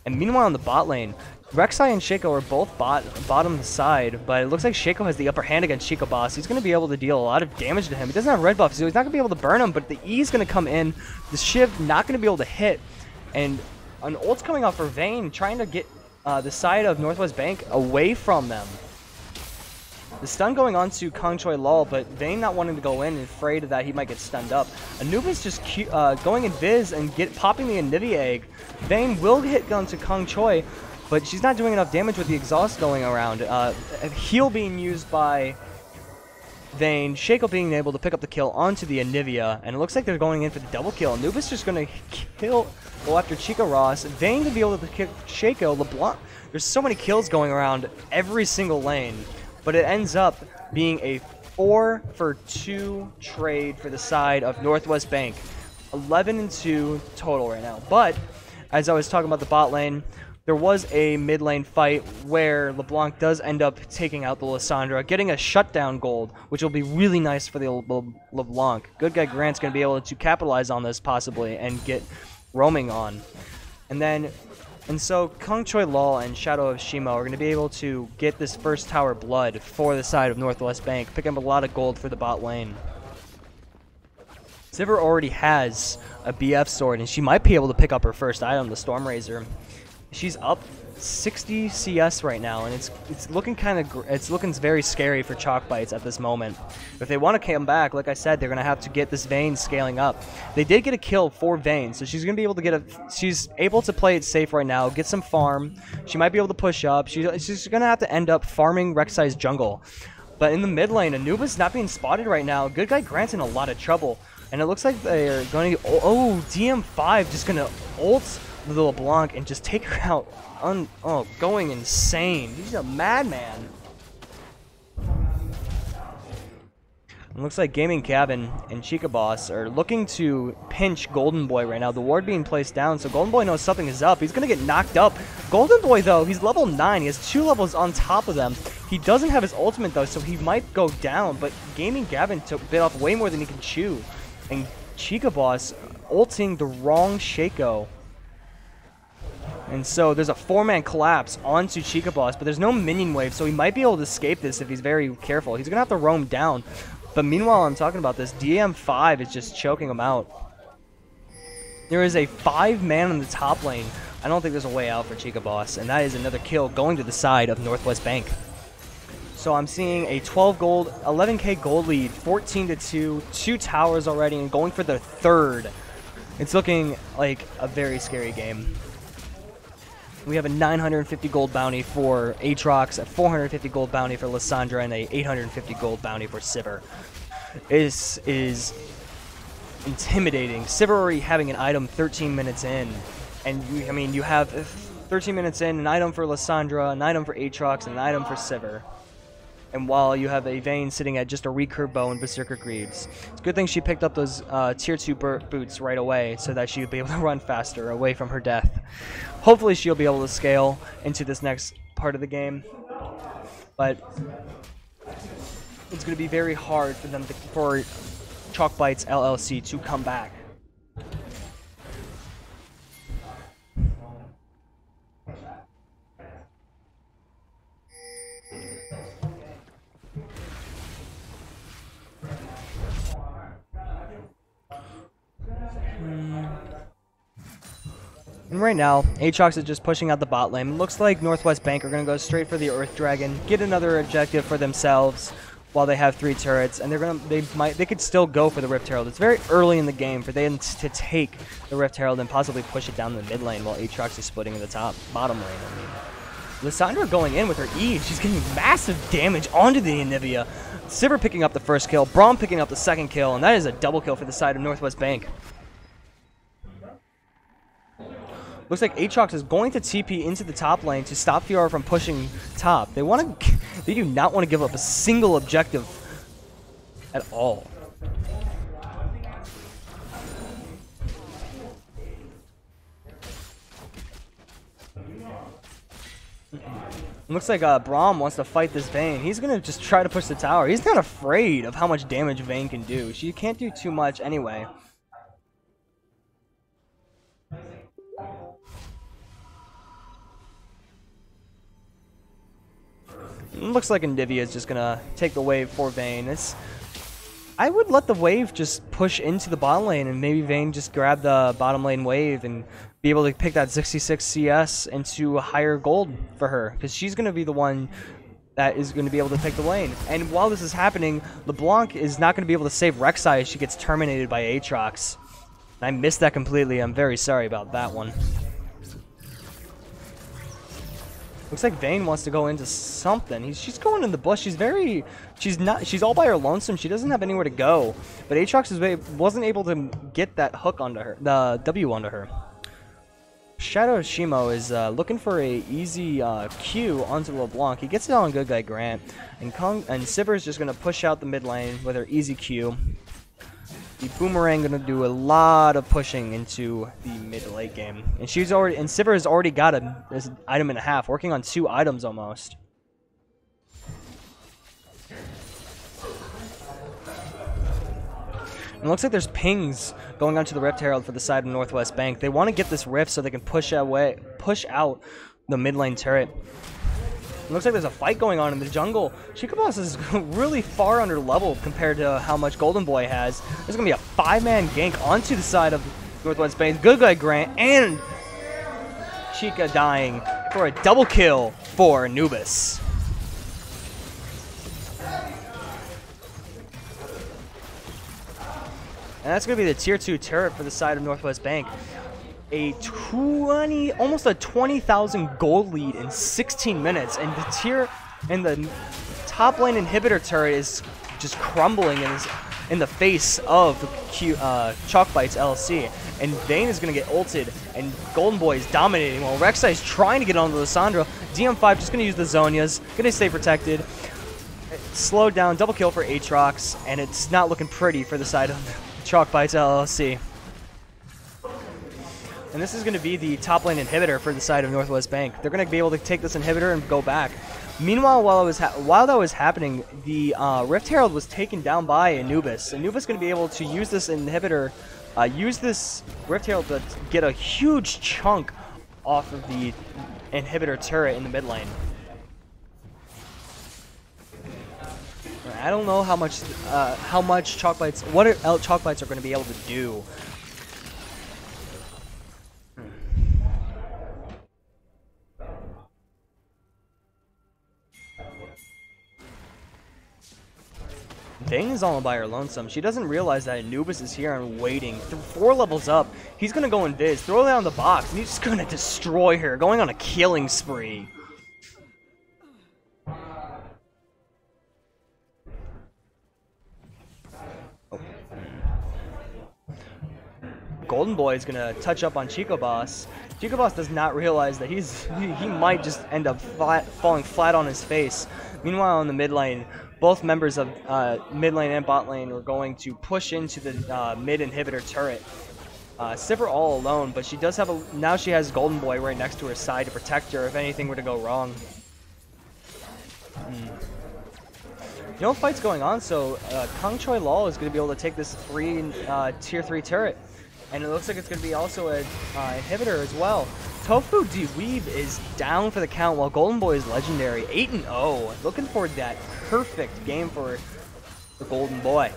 And meanwhile on the bot lane, Rek'Sai and Shaco are both bottom side, but it looks like Shaco has the upper hand against Chica Boss. He's going to be able to deal a lot of damage to him. He doesn't have red buff, so he's not going to be able to burn him, but the E is going to come in. The Shiv not going to be able to hit, and an ult's coming off for Vayne, trying to get the side of Northwest Bank away from them. The stun going on to Kong Choi Lol, but Vayne not wanting to go in and afraid that he might get stunned up. Anubis just going in Viz and popping the Anivia egg. Vayne will hit onto Kong Choi, but she's not doing enough damage with the exhaust going around. A heal being used by Vayne, Shaco being able to pick up the kill onto the Anivia, and it looks like they're going in for the double kill. Anubis just going to go after Chica Ross. Vayne to be able to kill Shaco. LeBlanc, there's so many kills going around every single lane, but it ends up being a 4-for-2 trade for the side of Northwest Bank. 11-2 total right now. But, as I was talking about the bot lane, there was a mid lane fight where LeBlanc does end up taking out the Lissandra, getting a shutdown gold, which will be really nice for the LeBlanc. Good guy Grant's going to be able to capitalize on this possibly and get roaming on. And so Kung Choi Law and Shadow of Shimo are going to be able to get this first tower blood for the side of Northwest Bank, picking up a lot of gold for the bot lane. Sivir already has a BF sword, and she might be able to pick up her first item, the Stormrazor. She's up 60 CS right now, and it's looking looking very scary for Chalk Bites at this moment. If they want to come back, like I said, they're gonna have to get this Vayne scaling up. They did get a kill for Vayne, so she's gonna be able to get she's able to play it safe right now, get some farm. She might be able to push up. She's gonna have to end up farming Rek'Sai's jungle. But in the mid lane, Anubis not being spotted right now. Good guy Grant's in a lot of trouble, and it looks like they're going to. Oh, DM5 just gonna ult the LeBlanc and just take her out. Going insane. He's a madman. It looks like Gaming Cabin and Chica Boss are looking to pinch Golden Boy right now. The ward being placed down, so Golden Boy knows something is up. He's going to get knocked up. Golden Boy, though, he's level 9. He has 2 levels on top of them. He doesn't have his ultimate, though, so he might go down, but Gaming Cabin bit off way more than he can chew. And Chica Boss ulting the wrong Shaco. And so there's a 4-man collapse onto Chica Boss, but there's no minion wave, so he might be able to escape this if he's very careful. He's going to have to roam down. But meanwhile, I'm talking about this, DM5 is just choking him out. There is a 5-man in the top lane. I don't think there's a way out for Chica Boss, and that is another kill going to the side of Northwest Bank. So I'm seeing a 12 gold, 11k gold lead, 14-2, 2 towers already, and going for the 3rd. It's looking like a very scary game. We have a 950 gold bounty for Aatrox, a 450 gold bounty for Lissandra, and a 850 gold bounty for Sivir. This is intimidating. Sivir already having an item 13 minutes in, and you have 13 minutes in, an item for Lissandra, an item for Aatrox, and an item for Sivir. And while you have a Vayne sitting at just a recurve bow and Berserker Greaves. It's a good thing she picked up those tier 2 boots right away so that she would be able to run faster away from her death. Hopefully she'll be able to scale into this next part of the game. But it's going to be very hard for them for Chalk Bites LLC to come back. And right now, Aatrox is just pushing out the bot lane. It looks like Northwest Bank are going to go straight for the Earth Dragon, get another objective for themselves while they have 3 turrets, and they could still go for the Rift Herald. It's very early in the game for them to take the Rift Herald and possibly push it down the mid lane while Aatrox is splitting in the bottom lane. Lissandra going in with her E. She's getting massive damage onto the Anivia. Sivir picking up the first kill, Braum picking up the second kill, and that is a double kill for the side of Northwest Bank. Looks like Aatrox is going to TP into the top lane to stop Fiora from pushing top. They do not want to give up a single objective at all. Looks like Braum wants to fight this Vayne. He's going to just try to push the tower. He's not afraid of how much damage Vayne can do. She can't do too much anyway. Looks like Anivia is just going to take the wave for Vayne. I would let the wave just push into the bottom lane and maybe Vayne just grab the bottom lane wave and be able to pick that 66 CS into a higher gold for her, because she's going to be the one that is going to be able to take the lane. And while this is happening, LeBlanc is not going to be able to save Rek'Sai as she gets terminated by Aatrox. I missed that completely. I'm very sorry about that one. Looks like Vayne wants to go into something. She's going in the bush. She's all by her lonesome. She doesn't have anywhere to go. But Aatrox wasn't able to get that hook onto her, the W onto her. Shadow Shimo is looking for a easy Q onto LeBlanc. He gets it on Good Guy Grant, and Sivir is just gonna push out the mid lane with her easy Q. The Boomerang gonna do a lot of pushing into the mid late game, and Sivir has already got this item and a half, working on 2 items almost. And it looks like there's pings going onto the Rift Herald for the side of Northwest Bank. They want to get this Rift so they can push out the mid lane turret. It looks like there's a fight going on in the jungle. Chikoboss is really far under level compared to how much Golden Boy has. There's going to be a 5-man gank onto the side of Northwest Bank. Good Guy Grant and Chica dying for a double kill for Anubis. And that's going to be the tier 2 turret for the side of Northwest Bank. Almost a 20,000 gold lead in 16 minutes, and the top lane inhibitor turret is just crumbling in the face of Chalkbytes LC. And Vayne is going to get ulted, and Golden Boy is dominating while Rek'Sai is trying to get onto Lissandra. DM5 just going to use the Zhonya's, going to stay protected. Slowed down, double kill for Aatrox, and it's not looking pretty for the side of Chalkbytes LLC. And this is going to be the top lane inhibitor for the side of Northwest Bank. They're going to be able to take this inhibitor and go back. Meanwhile, while that was happening, the Rift Herald was taken down by Anubis. Anubis is going to be able to use this inhibitor, use this Rift Herald to get a huge chunk off of the inhibitor turret in the mid lane. I don't know how much Chalkbytes, what Chalkbytes are going to be able to do. Vayne is all by her lonesome. She doesn't realize that Anubis is here and waiting. 4 levels up. He's going to go Invis, throw down the box, and he's just going to destroy her, going on a killing spree. Golden Boy is going to touch up on Chikoboss. Chikoboss does not realize that he might just end up falling flat on his face. Meanwhile, in the mid lane, both members of mid lane and bot lane are going to push into the mid inhibitor turret. Sivir all alone, but she does have now she has Golden Boy right next to her side to protect her if anything were to go wrong. No fight's going on, so Kang Choi Lal is going to be able to take this tier 3 turret. And it looks like it's going to be also an inhibitor as well. Tofu DeWeave is down for the count while Golden Boy is legendary. 8-0. Looking for that perfect game for the Golden Boy.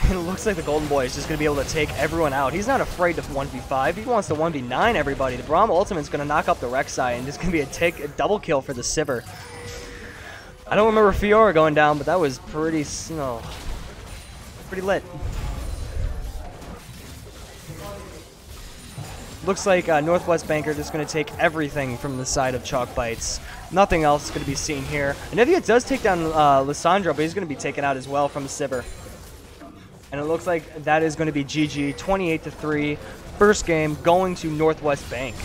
It looks like the Golden Boy is just going to be able to take everyone out. He's not afraid to 1v5. He wants to 1v9 everybody. The Braum Ultimate's going to knock up the Rek'Sai, and it's going to be a double kill for the Sivir. I don't remember Fiora going down, but that was pretty lit. Looks like Northwest Banker just going to take everything from the side of Chalkbytes. Nothing else is going to be seen here. Anivia does take down Lissandra, but he's going to be taken out as well from the Sivir. And it looks like that is going to be GG, 28-3. First game going to Northwest Bank.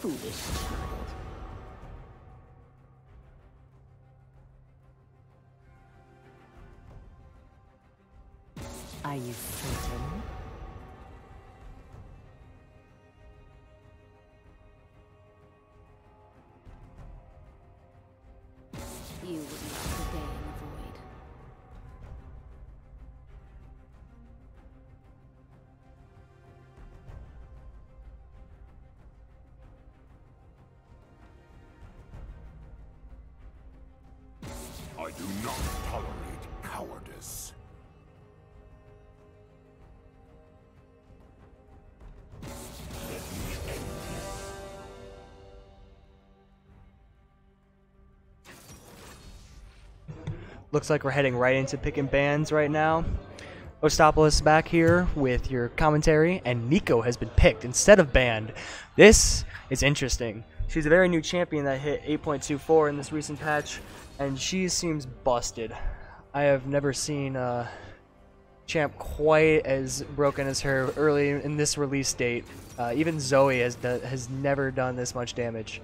foolish child. Are you certain? You would love the day in the void. I do not tolerate cowardice. Looks like we're heading right into picking bands right now. Ostopoulos back here with your commentary, and Nico has been picked instead of banned. This is interesting. She's a very new champion that hit 8.24 in this recent patch, and she seems busted. I have never seen a champ quite as broken as her early in this release date. Even Zoe has never done this much damage.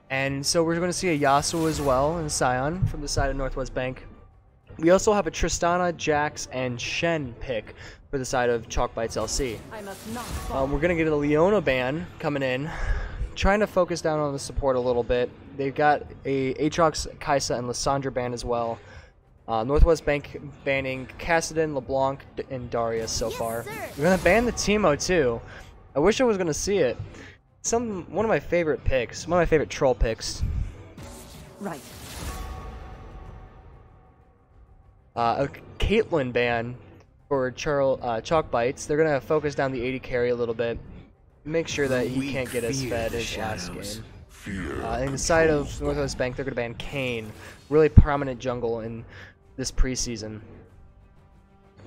And so we're going to see a Yasuo as well and Sion from the side of Northwest Bank. We also have a Tristana, Jax, and Shen pick for the side of Chalkbites LC. I must not fall. We're going to get a Leona ban coming in, trying to focus down on the support a little bit. They've got a Aatrox, Kai'Sa, and Lissandra ban as well. Northwest Bank banning Kassadin, LeBlanc, and Darius so far. sir. We're going to ban the Teemo too. I wish I was going to see it. One of my favorite picks, one of my favorite troll picks. Right. A Caitlyn ban for Chalk Bites. They're gonna focus down the 80 carry a little bit, make sure that he can't get as fed as last game. In the side of Northwest Bank, they're gonna ban Kayn, really prominent jungle in this preseason.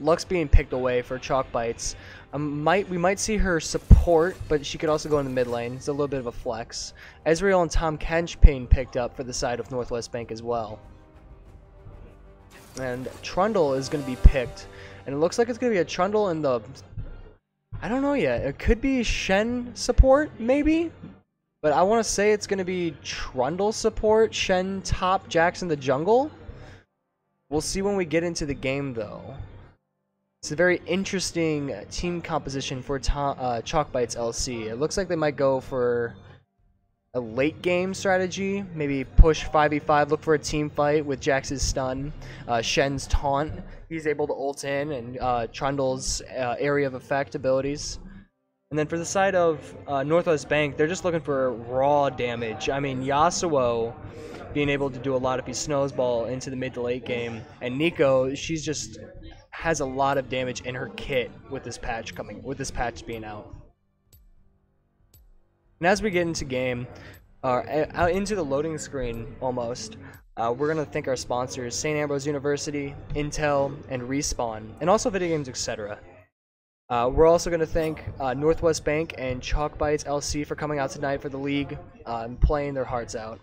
Lux being picked away for Chalk Bites. We might see her support, but she could also go in the mid lane. It's a little bit of a flex. Ezreal and Tom Kench being picked up for the side of Northwest Bank as well. And Trundle is going to be picked. And it looks like it's going to be a Trundle in the... I don't know yet. It could be Shen support, maybe? But I want to say it's going to be Trundle support, Shen top, Jax in the jungle. We'll see when we get into the game, though. It's a very interesting team composition for Chalkbites LC. It looks like they might go for a late game strategy, maybe push 5v5, look for a team fight with Jax's stun, Shen's taunt. He's able to ult in, and Trundle's area of effect abilities. And then for the side of Northwest Bank, they're just looking for raw damage. I mean, Yasuo being able to do a lot if he snowball into the mid to late game, and Nico, she's just has a lot of damage in her kit with this patch being out. And as we get into game, out into the loading screen almost, we're going to thank our sponsors, St. Ambrose University, Intel, and Respawn, and also Video Games, etc. We're also going to thank Northwest Bank and Chalkbites LC for coming out tonight for the league and playing their hearts out.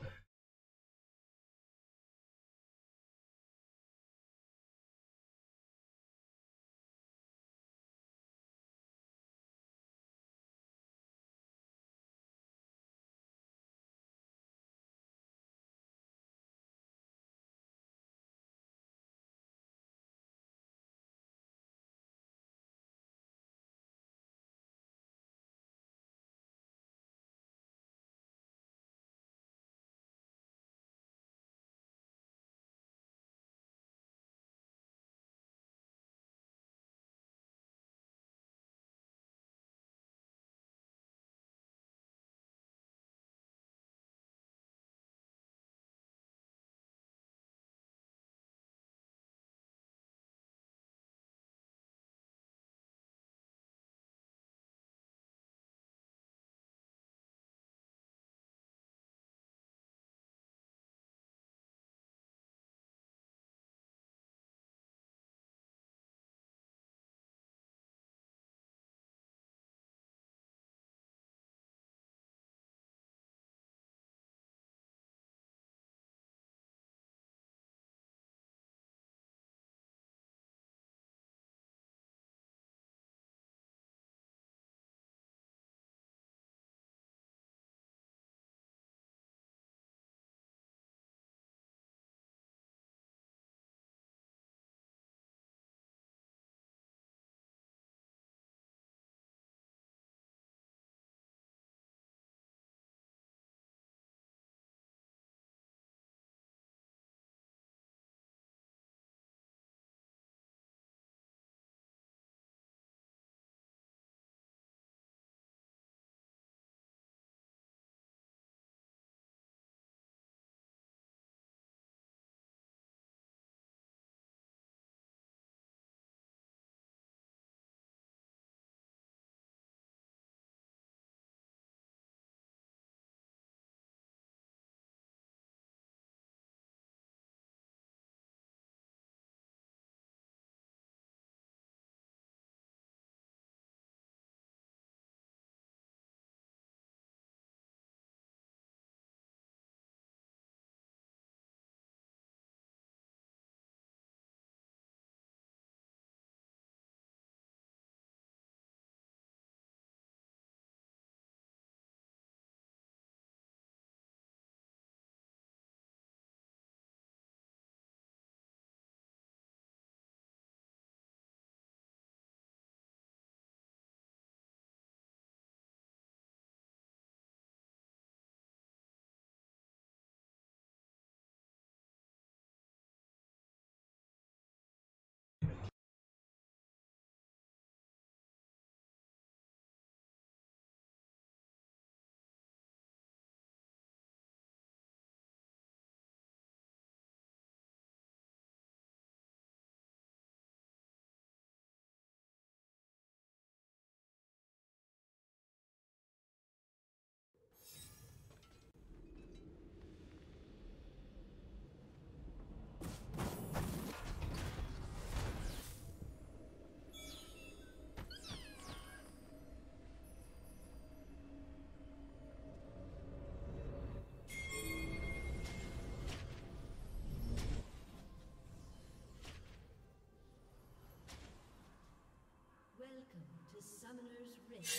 to Summoner's Rift.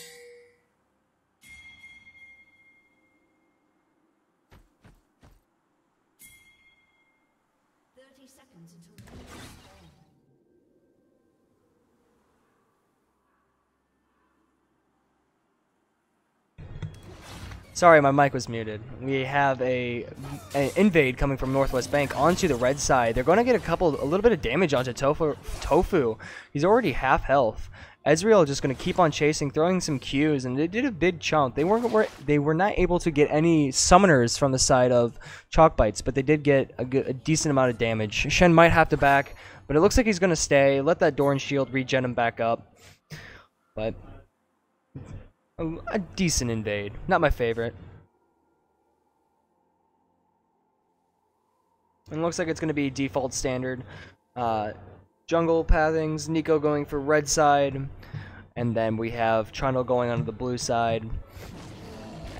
Seconds until the spawn. Sorry, my mic was muted. We have an invade coming from Northwest Bank onto the red side. They're going to get a little bit of damage onto Tofu. He's already half health. Ezreal just going to keep on chasing, throwing some Qs, and they did a big chunk. They were not able to get any summoners from the side of Chalk Bites, but they did get a decent amount of damage. Shen might have to back, but it looks like he's going to stay. Let that Doran Shield regen him back up. But a decent invade. Not my favorite. And it looks like it's going to be default standard. Jungle pathings, Nico going for red side, and then we have Trundle going onto the blue side.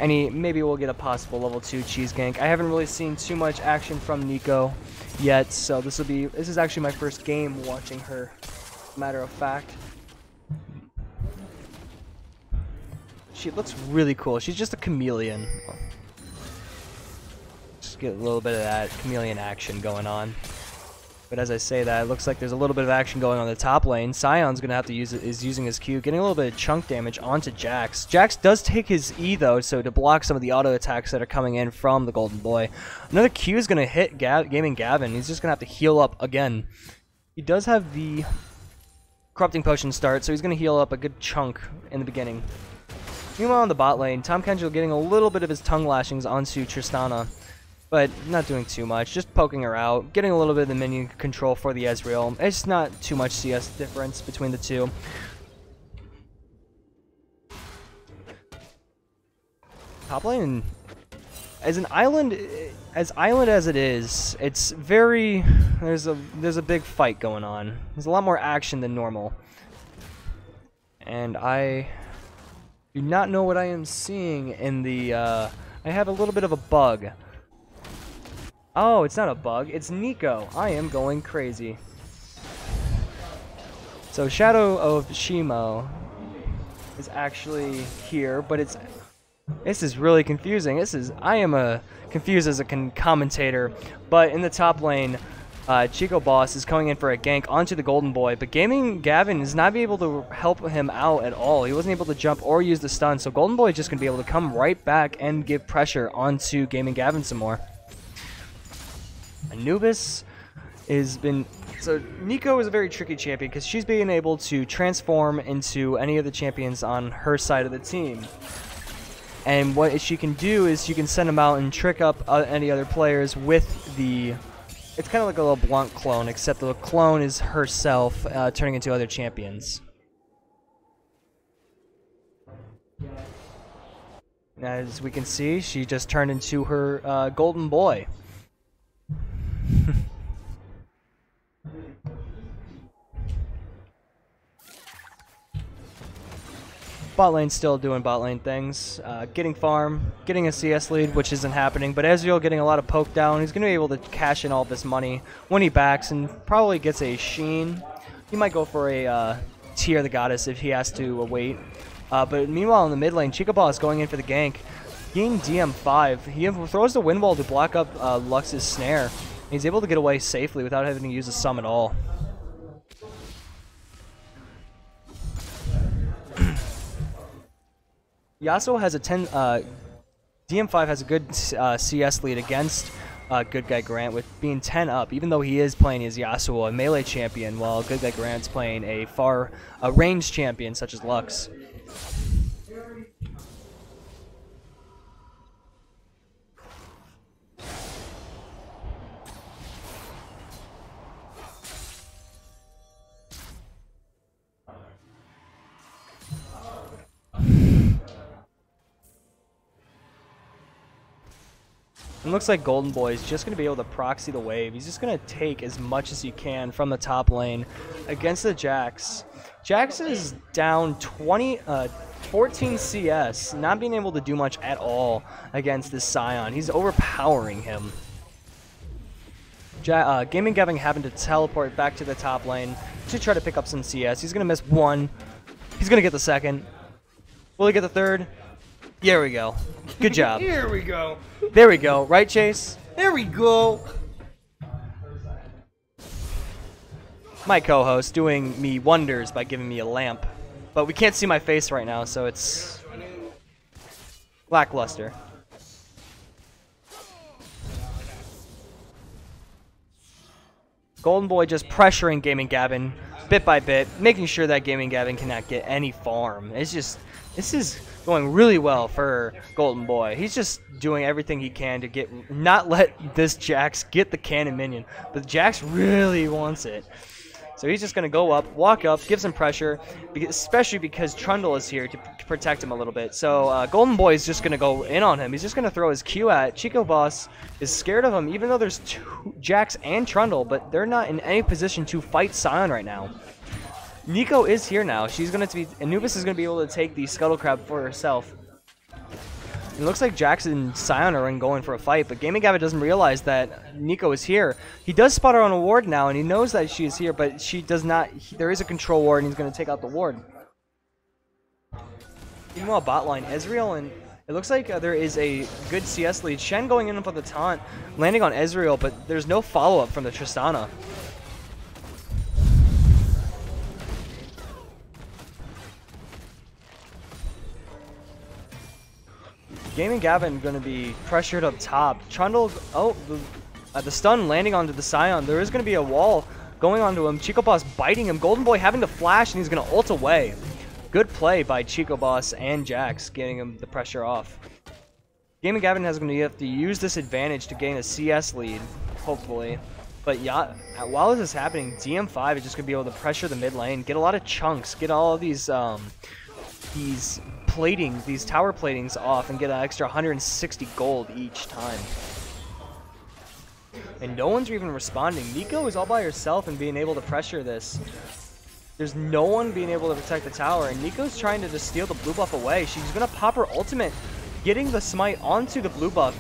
Maybe we'll get a possible level 2 cheese gank. I haven't really seen too much action from Nico yet, so this is actually my first game watching her, matter of fact. She looks really cool. She's just a chameleon. Just get a little bit of that chameleon action going on. But as I say that, it looks like there's a little bit of action going on the top lane. Sion's going to have to is using his Q, getting a little bit of chunk damage onto Jax. Jax does take his E, though, so to block some of the auto attacks that are coming in from the Golden Boy. Another Q is going to hit Gaming Gavin. He's just going to have to heal up again. He does have the Corrupting Potion start, so he's going to heal up a good chunk in the beginning. Meanwhile, on the bot lane, Tahm Kench getting a little bit of his tongue lashings onto Tristana, but not doing too much, just poking her out, getting a little bit of the minion control for the Ezreal. It's not too much CS difference between the two. Top lane, as island as it is, it's very, there's a big fight going on. There's a lot more action than normal. And I do not know what I am seeing in the, I have a little bit of a bug. Oh, it's not a bug, it's Nico. I am going crazy. So Shadow of Shimo is actually here, but this is really confusing. I am confused as a commentator, but in the top lane, Chico Boss is coming in for a gank onto the Golden Boy, but Gaming Gavin is not able to help him out at all. He wasn't able to jump or use the stun, so Golden Boy is just going to be able to come right back and give pressure onto Gaming Gavin some more. Anubis so Nico is a very tricky champion because she's being able to transform into any of the champions on her side of the team. And what she can do is she can send them out and trick up any other players with the... It's kind of like a little Blanc clone, except the clone is herself turning into other champions. As we can see, she just turned into her Golden Boy. Bot lane's still doing bot lane things, getting farm, getting a CS lead, which isn't happening, but Ezreal getting a lot of poke down. He's going to be able to cash in all this money when he backs and probably gets a Sheen. He might go for a Tear the Goddess if he has to wait. But meanwhile in the mid lane, Chica Boss going in for the gank. Being DM5, he throws the wind wall to block up Lux's snare. He's able to get away safely without having to use a sum at all. Yasuo has a DM5 has a good CS lead against Good Guy Grant with being 10 up, even though he is playing as Yasuo, a melee champion, while Good Guy Grant's playing a ranged champion such as Lux. It looks like Golden Boy is just going to be able to proxy the wave. He's just going to take as much as he can from the top lane against the Jax. Jax is down 14 CS, not being able to do much at all against this Sion. He's overpowering him. Gaming Gavin having to teleport back to the top lane to try to pick up some CS. He's going to miss one. He's gonna get the second. Will he get the third? There we go. Good job. Here we go. There we go. Right, Chase? There we go. My co-host doing me wonders by giving me a lamp. But we can't see my face right now, so it's lackluster. Golden Boy just pressuring Gaming Gavin bit by bit, making sure that Gaming Gavin cannot get any farm. It's just, this is going really well for Golden Boy. He's just doing everything he can to not let this Jax get the cannon minion. But Jax really wants it. So he's just going to go up, walk up, give some pressure, especially because Trundle is here to protect him a little bit. So Golden Boy is just going to go in on him. He's just going to throw his Q at Chico Boss. Is scared of him, even though there's two Jax and Trundle, but they're not in any position to fight Sion right now. Neeko is here now. She's going to be, Anubis is going to be able to take the Scuttle Crab for herself. It looks like Jax and Sion are going for a fight, but Gaming Gavin doesn't realize that Neeko is here. He does spot her on a ward now, and he knows that she is here, but she does not. There is a control ward, and he's going to take out the ward. Meanwhile, bot line, Ezreal, and it looks like there is a good CS lead. Shen going in for the taunt, landing on Ezreal, but there's no follow-up from the Tristana. Gaming Gavin going to be pressured up top. Trundle, the stun landing onto the Sion. There is going to be a wall going onto him. Chico Boss biting him. Golden Boy having to flash, and he's going to ult away. Good play by Chico Boss and Jax, getting him the pressure off. Gaming Gavin has going to have to use this advantage to gain a CS lead, hopefully. But yeah, while this is happening, DM5 is just going to be able to pressure the mid lane, get a lot of chunks, get all of these plating, these tower platings off, and get an extra 160 gold each time. And no one's even responding. Neeko is all by herself and being able to pressure this. There's no one being able to protect the tower, and Neeko's trying to just steal the blue buff away. She's gonna pop her ultimate, getting the smite onto the blue buff.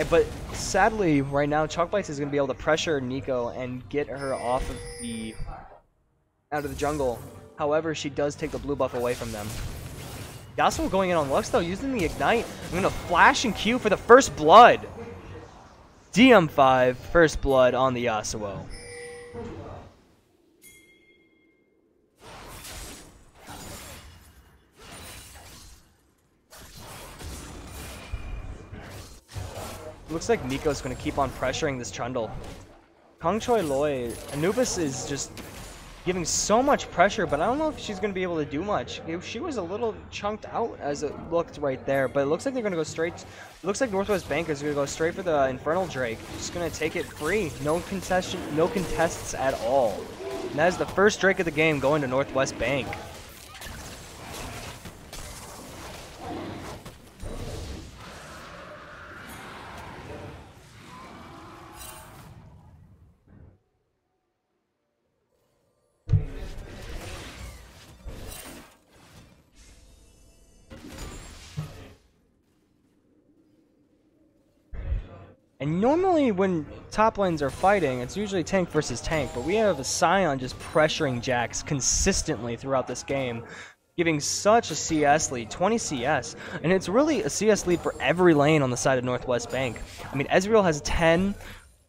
But sadly, right now, Chalkbites is gonna be able to pressure Neeko and get her out of the jungle. However, she does take the blue buff away from them. Yasuo going in on Lux though, using the Ignite. I'm gonna flash and Q for the first blood. DM5, first blood on the Yasuo. Looks like Neeko's gonna keep on pressuring this Trundle. Kong Choi Loi, Anubis is just giving so much pressure, but I don't know if she's going to be able to do much. She was a little chunked out as it looked right there, but it looks like they're going to go straight. It looks like Northwest Bank is going to go straight for the Infernal Drake. Just going to take it free. No contests at all. And that is the first Drake of the game going to Northwest Bank. And normally when top lanes are fighting, it's usually tank versus tank, but we have a Sion just pressuring Jax consistently throughout this game, giving such a CS lead, 20 CS, and it's really a CS lead for every lane on the side of Northwest Bank. I mean, Ezreal has 10,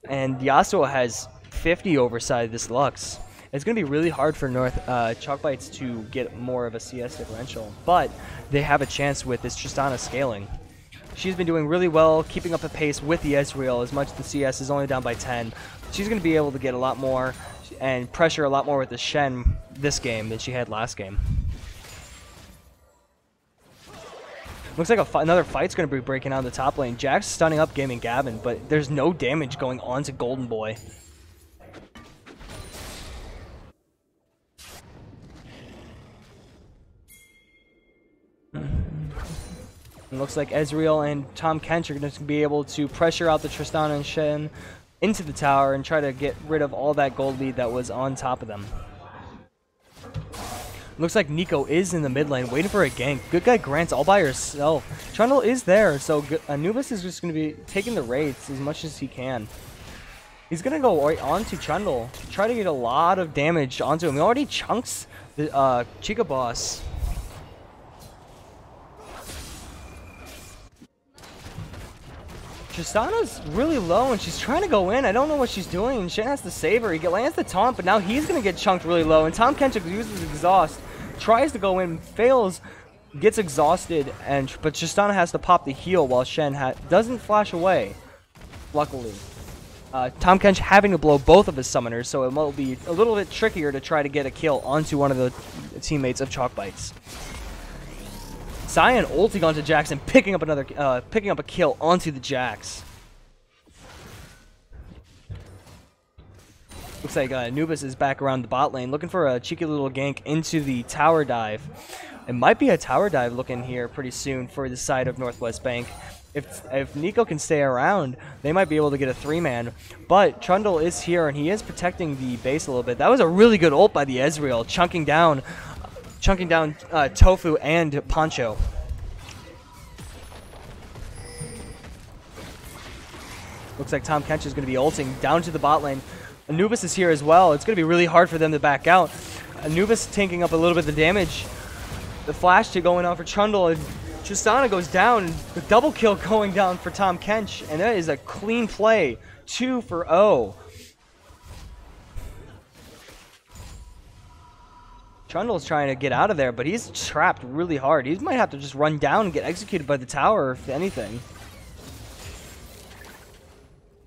and Yasuo has 50 over side this Lux. It's going to be really hard for Chalkbites to get more of a CS differential, but they have a chance with this Tristana scaling. She's been doing really well, keeping up the pace with the Ezreal, as much as the CS is only down by 10. She's going to be able to get a lot more and pressure a lot more with the Shen this game than she had last game. Looks like another fight's going to be breaking out in the top lane. Jax stunning up Gaming Gavin, but there's no damage going on to Golden Boy. It looks like Ezreal and Tom Kench are going to be able to pressure out the Tristana and Shen into the tower and try to get rid of all that gold lead that was on top of them. Looks like Neeko is in the mid lane waiting for a gank. Good guy Grant's all by herself. Trundle is there, so Anubis is just going to be taking the raids as much as he can. He's going to go right onto Trundle, try to get a lot of damage onto him. He already chunks the Chica Boss. Tristana's really low and she's trying to go in. I don't know what she's doing. And Shen has to save her. He lands the taunt, but now he's going to get chunked really low. And Tahm Kench uses exhaust, tries to go in, fails, gets exhausted, but Tristana has to pop the heal while Shen doesn't flash away, luckily. Tahm Kench having to blow both of his summoners, so it will be a little bit trickier to try to get a kill onto one of the teammates of Chalk Bites. Sion ulting onto Jackson, picking up a kill onto the Jax. Looks like Anubis is back around the bot lane, looking for a cheeky little gank into the tower dive. It might be a tower dive looking here pretty soon for the side of Northwest Bank. If Nico can stay around, they might be able to get a 3-man. But Trundle is here, and he is protecting the base a little bit. That was a really good ult by the Ezreal, chunking down Tofu and Poncho. Looks like Tahm Kench is going to be ulting down to the bot lane. Anubis is here as well. It's going to be really hard for them to back out. Anubis tanking up a little bit of the damage. The flash to going on for Trundle. And Tristana goes down. The double kill going down for Tahm Kench. And that is a clean play. 2 for 0. Trundle's trying to get out of there, but he's trapped really hard. He might have to just run down and get executed by the tower, if anything.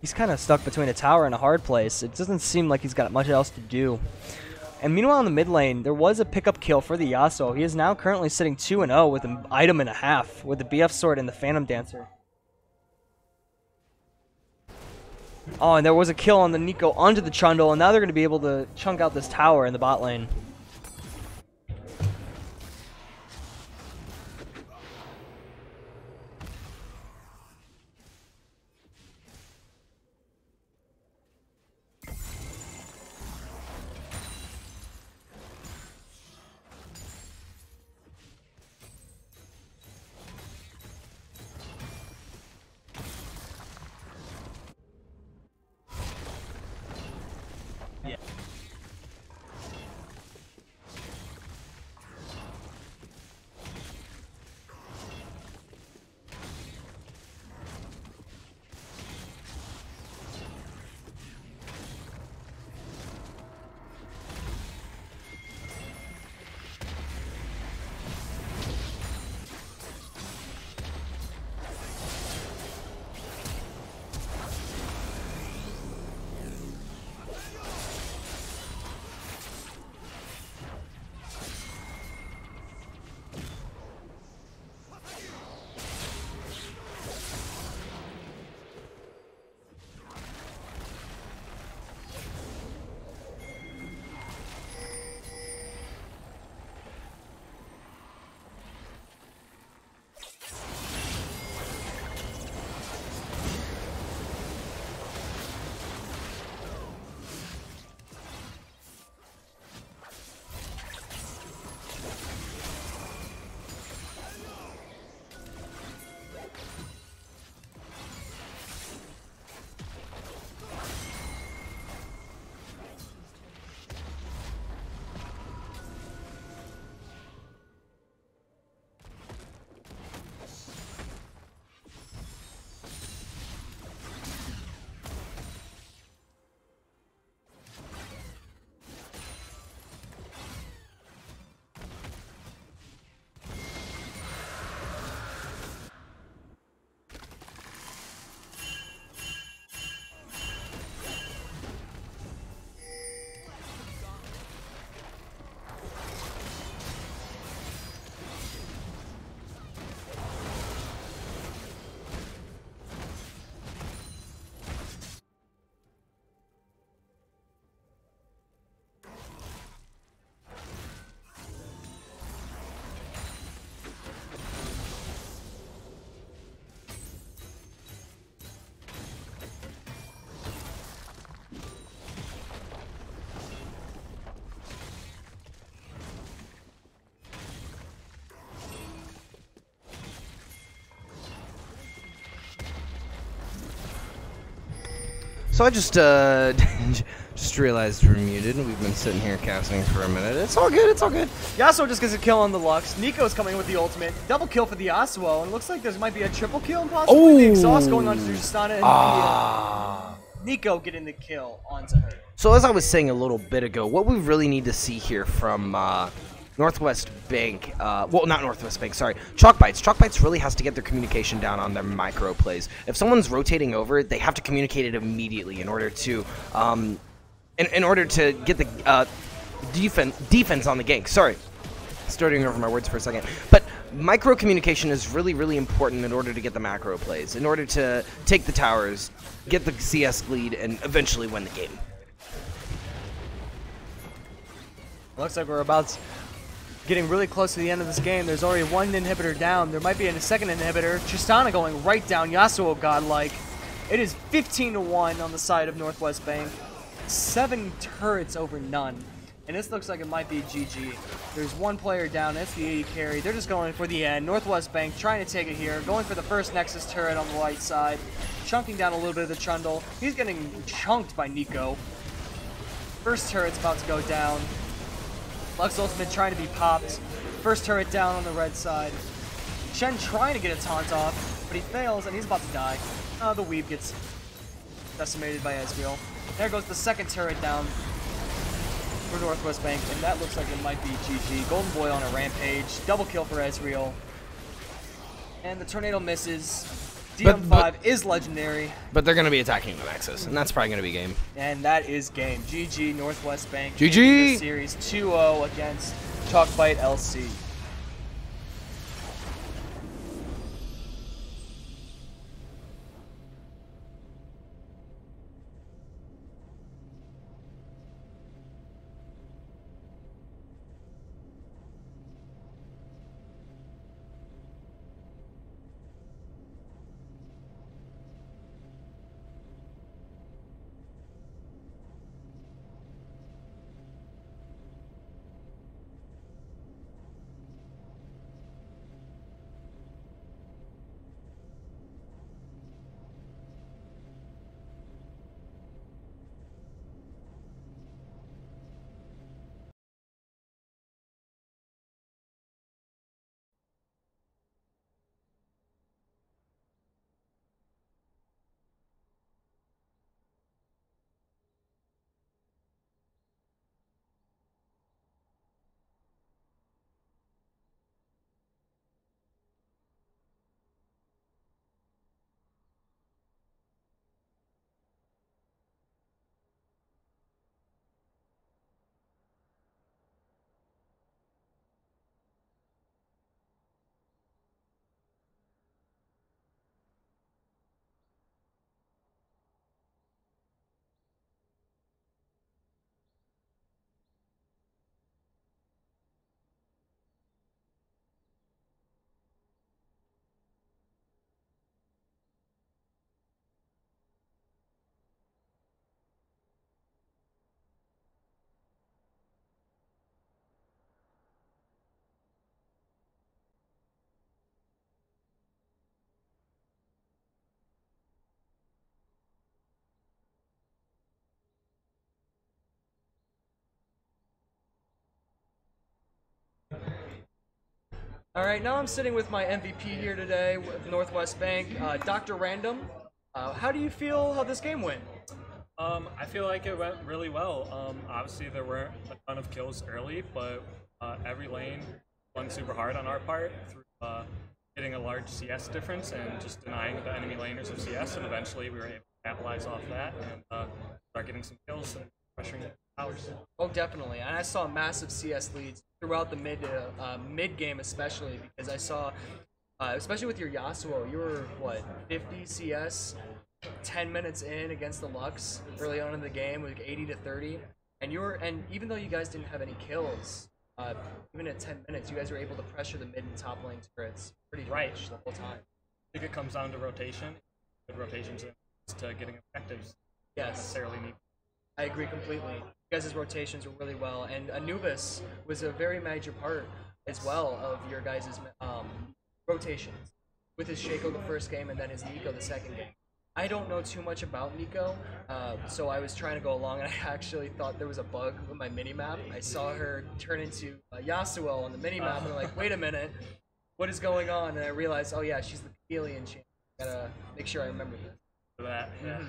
He's kind of stuck between a tower and a hard place. It doesn't seem like he's got much else to do. And meanwhile in the mid lane, there was a pickup kill for the Yasuo. He is now currently sitting 2-0 with an item and a half, with the BF Sword and the Phantom Dancer. Oh, and there was a kill on the Nico onto the Trundle, and now they're going to be able to chunk out this tower in the bot lane. So I just Just realized we're muted. We've been sitting here casting for a minute. It's all good. It's all good. Yasuo just gets a kill on the Lux. Nico's coming with the ultimate. Double kill for the Yasuo, and it looks like there might be a triple kill possibly. The exhaust going on to Tristana and Nico getting the kill onto her. So as I was saying a little bit ago, what we really need to see here from Northwest Bank, well, not Northwest Bank, sorry, Chalk Bites. Chalk Bites really has to get their communication down on their micro plays. If someone's rotating over, they have to communicate it immediately in order to, in order to get the defense on the gank. Sorry, starting over my words for a second. But micro communication is really, really important in order to get the macro plays, in order to take the towers, get the CS lead, and eventually win the game. Looks like we're about getting really close to the end of this game. There's already one inhibitor down. There might be a second inhibitor. Tristana going right down. Yasuo godlike. It is 15-1 on the side of Northwest Bank. 7 turrets over none. And this looks like it might be GG. There's one player down. It's the AD carry. They're just going for the end. Northwest Bank trying to take it here. Going for the first Nexus turret on the right side. Chunking down a little bit of the Trundle. He's getting chunked by Nico. First turret's about to go down. Lux ultimate trying to be popped. First turret down on the red side. Shen trying to get a taunt off, but he fails and he's about to die. The weave gets decimated by Ezreal. There goes the second turret down for Northwest Bank, and that looks like it might be GG. Golden Boy on a rampage. Double kill for Ezreal. And the tornado misses. DM5 is legendary. But they're going to be attacking the Nexus, and that's probably going to be game. And that is game. GG Northwest Bank. GG! Series 2-0 against Chalkbite LC. Alright, now I'm sitting with my MVP here today with Northwest Bank, Dr. Random. How do you feel how this game went? I feel like it went really well. Obviously there weren't a ton of kills early, but every lane won super hard on our part through getting a large CS difference and just denying the enemy laners of CS, and eventually we were able to capitalize off that and start getting some kills and pressuring the towers. Oh, definitely. And I saw massive CS leads throughout the mid game, especially because I saw, especially with your Yasuo, you were what, 50 CS, 10 minutes in against the Lux early on in the game, like 80 to 30, and even though you guys didn't have any kills, even at 10 minutes, you guys were able to pressure the mid and top lane turrets pretty much the whole time. I think it comes down to rotation. Good rotations to getting objectives. Yes. Don't necessarily need. I agree completely. You guys' rotations were really well, and Anubis was a very major part as well of your guys' rotations, with his Shaco the first game and then his Nico the second game. I don't know too much about Nico, so I was trying to go along, and I actually thought there was a bug with my minimap. I saw her turn into Yasuo on the minimap, and I'm like, wait a minute, what is going on? And I realized, oh yeah, she's the alien champ. Gotta make sure I remember this. That, yeah.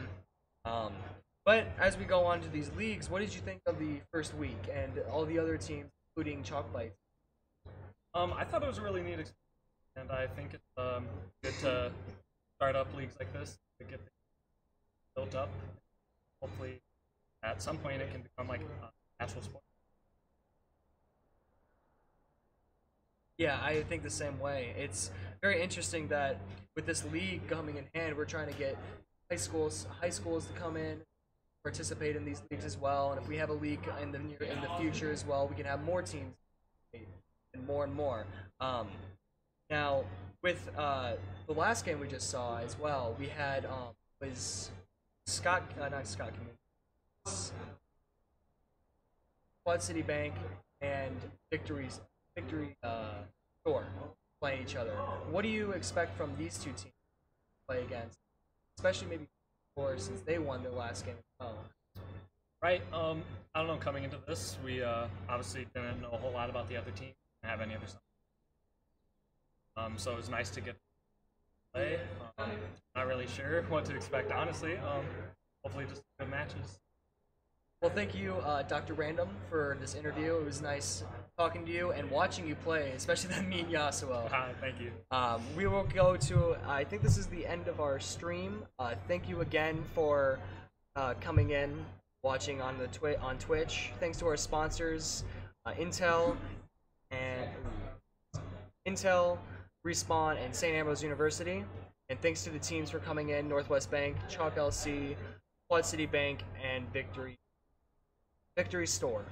But as we go on to these leagues, what did you think of the first week and all the other teams, including Chalk Bites? I thought it was a really neat experience, and I think it's good to start up leagues like this to get things built up. Hopefully, at some point, it can become like a natural sport. Yeah, I think the same way. It's very interesting that with this league coming in hand, we're trying to get high schools to come in, participate in these leagues as well. And if we have a league in the future as well, we can have more teams and more and more. Now, with the last game we just saw as well, we had was not Scott Community, Quad City Bank and Victory Store playing each other. What do you expect from these two teams to play against, especially maybe since they won their last game as well? Right. I don't know. Coming into this, we obviously didn't know a whole lot about the other team, and have any other stuff. So it was nice to get to play. Not really sure what to expect, honestly. Hopefully, just good matches. Well, thank you, Dr. Random, for this interview. It was nice talking to you and watching you play, especially that mean Yasuo. Thank you. We will go to, I think this is the end of our stream. Thank you again for coming in, watching on on Twitch. Thanks to our sponsors, Intel, Respawn, and St. Ambrose University. And thanks to the teams for coming in, Northwest Bank, Chalk LC, Quad City Bank, and Victory Store.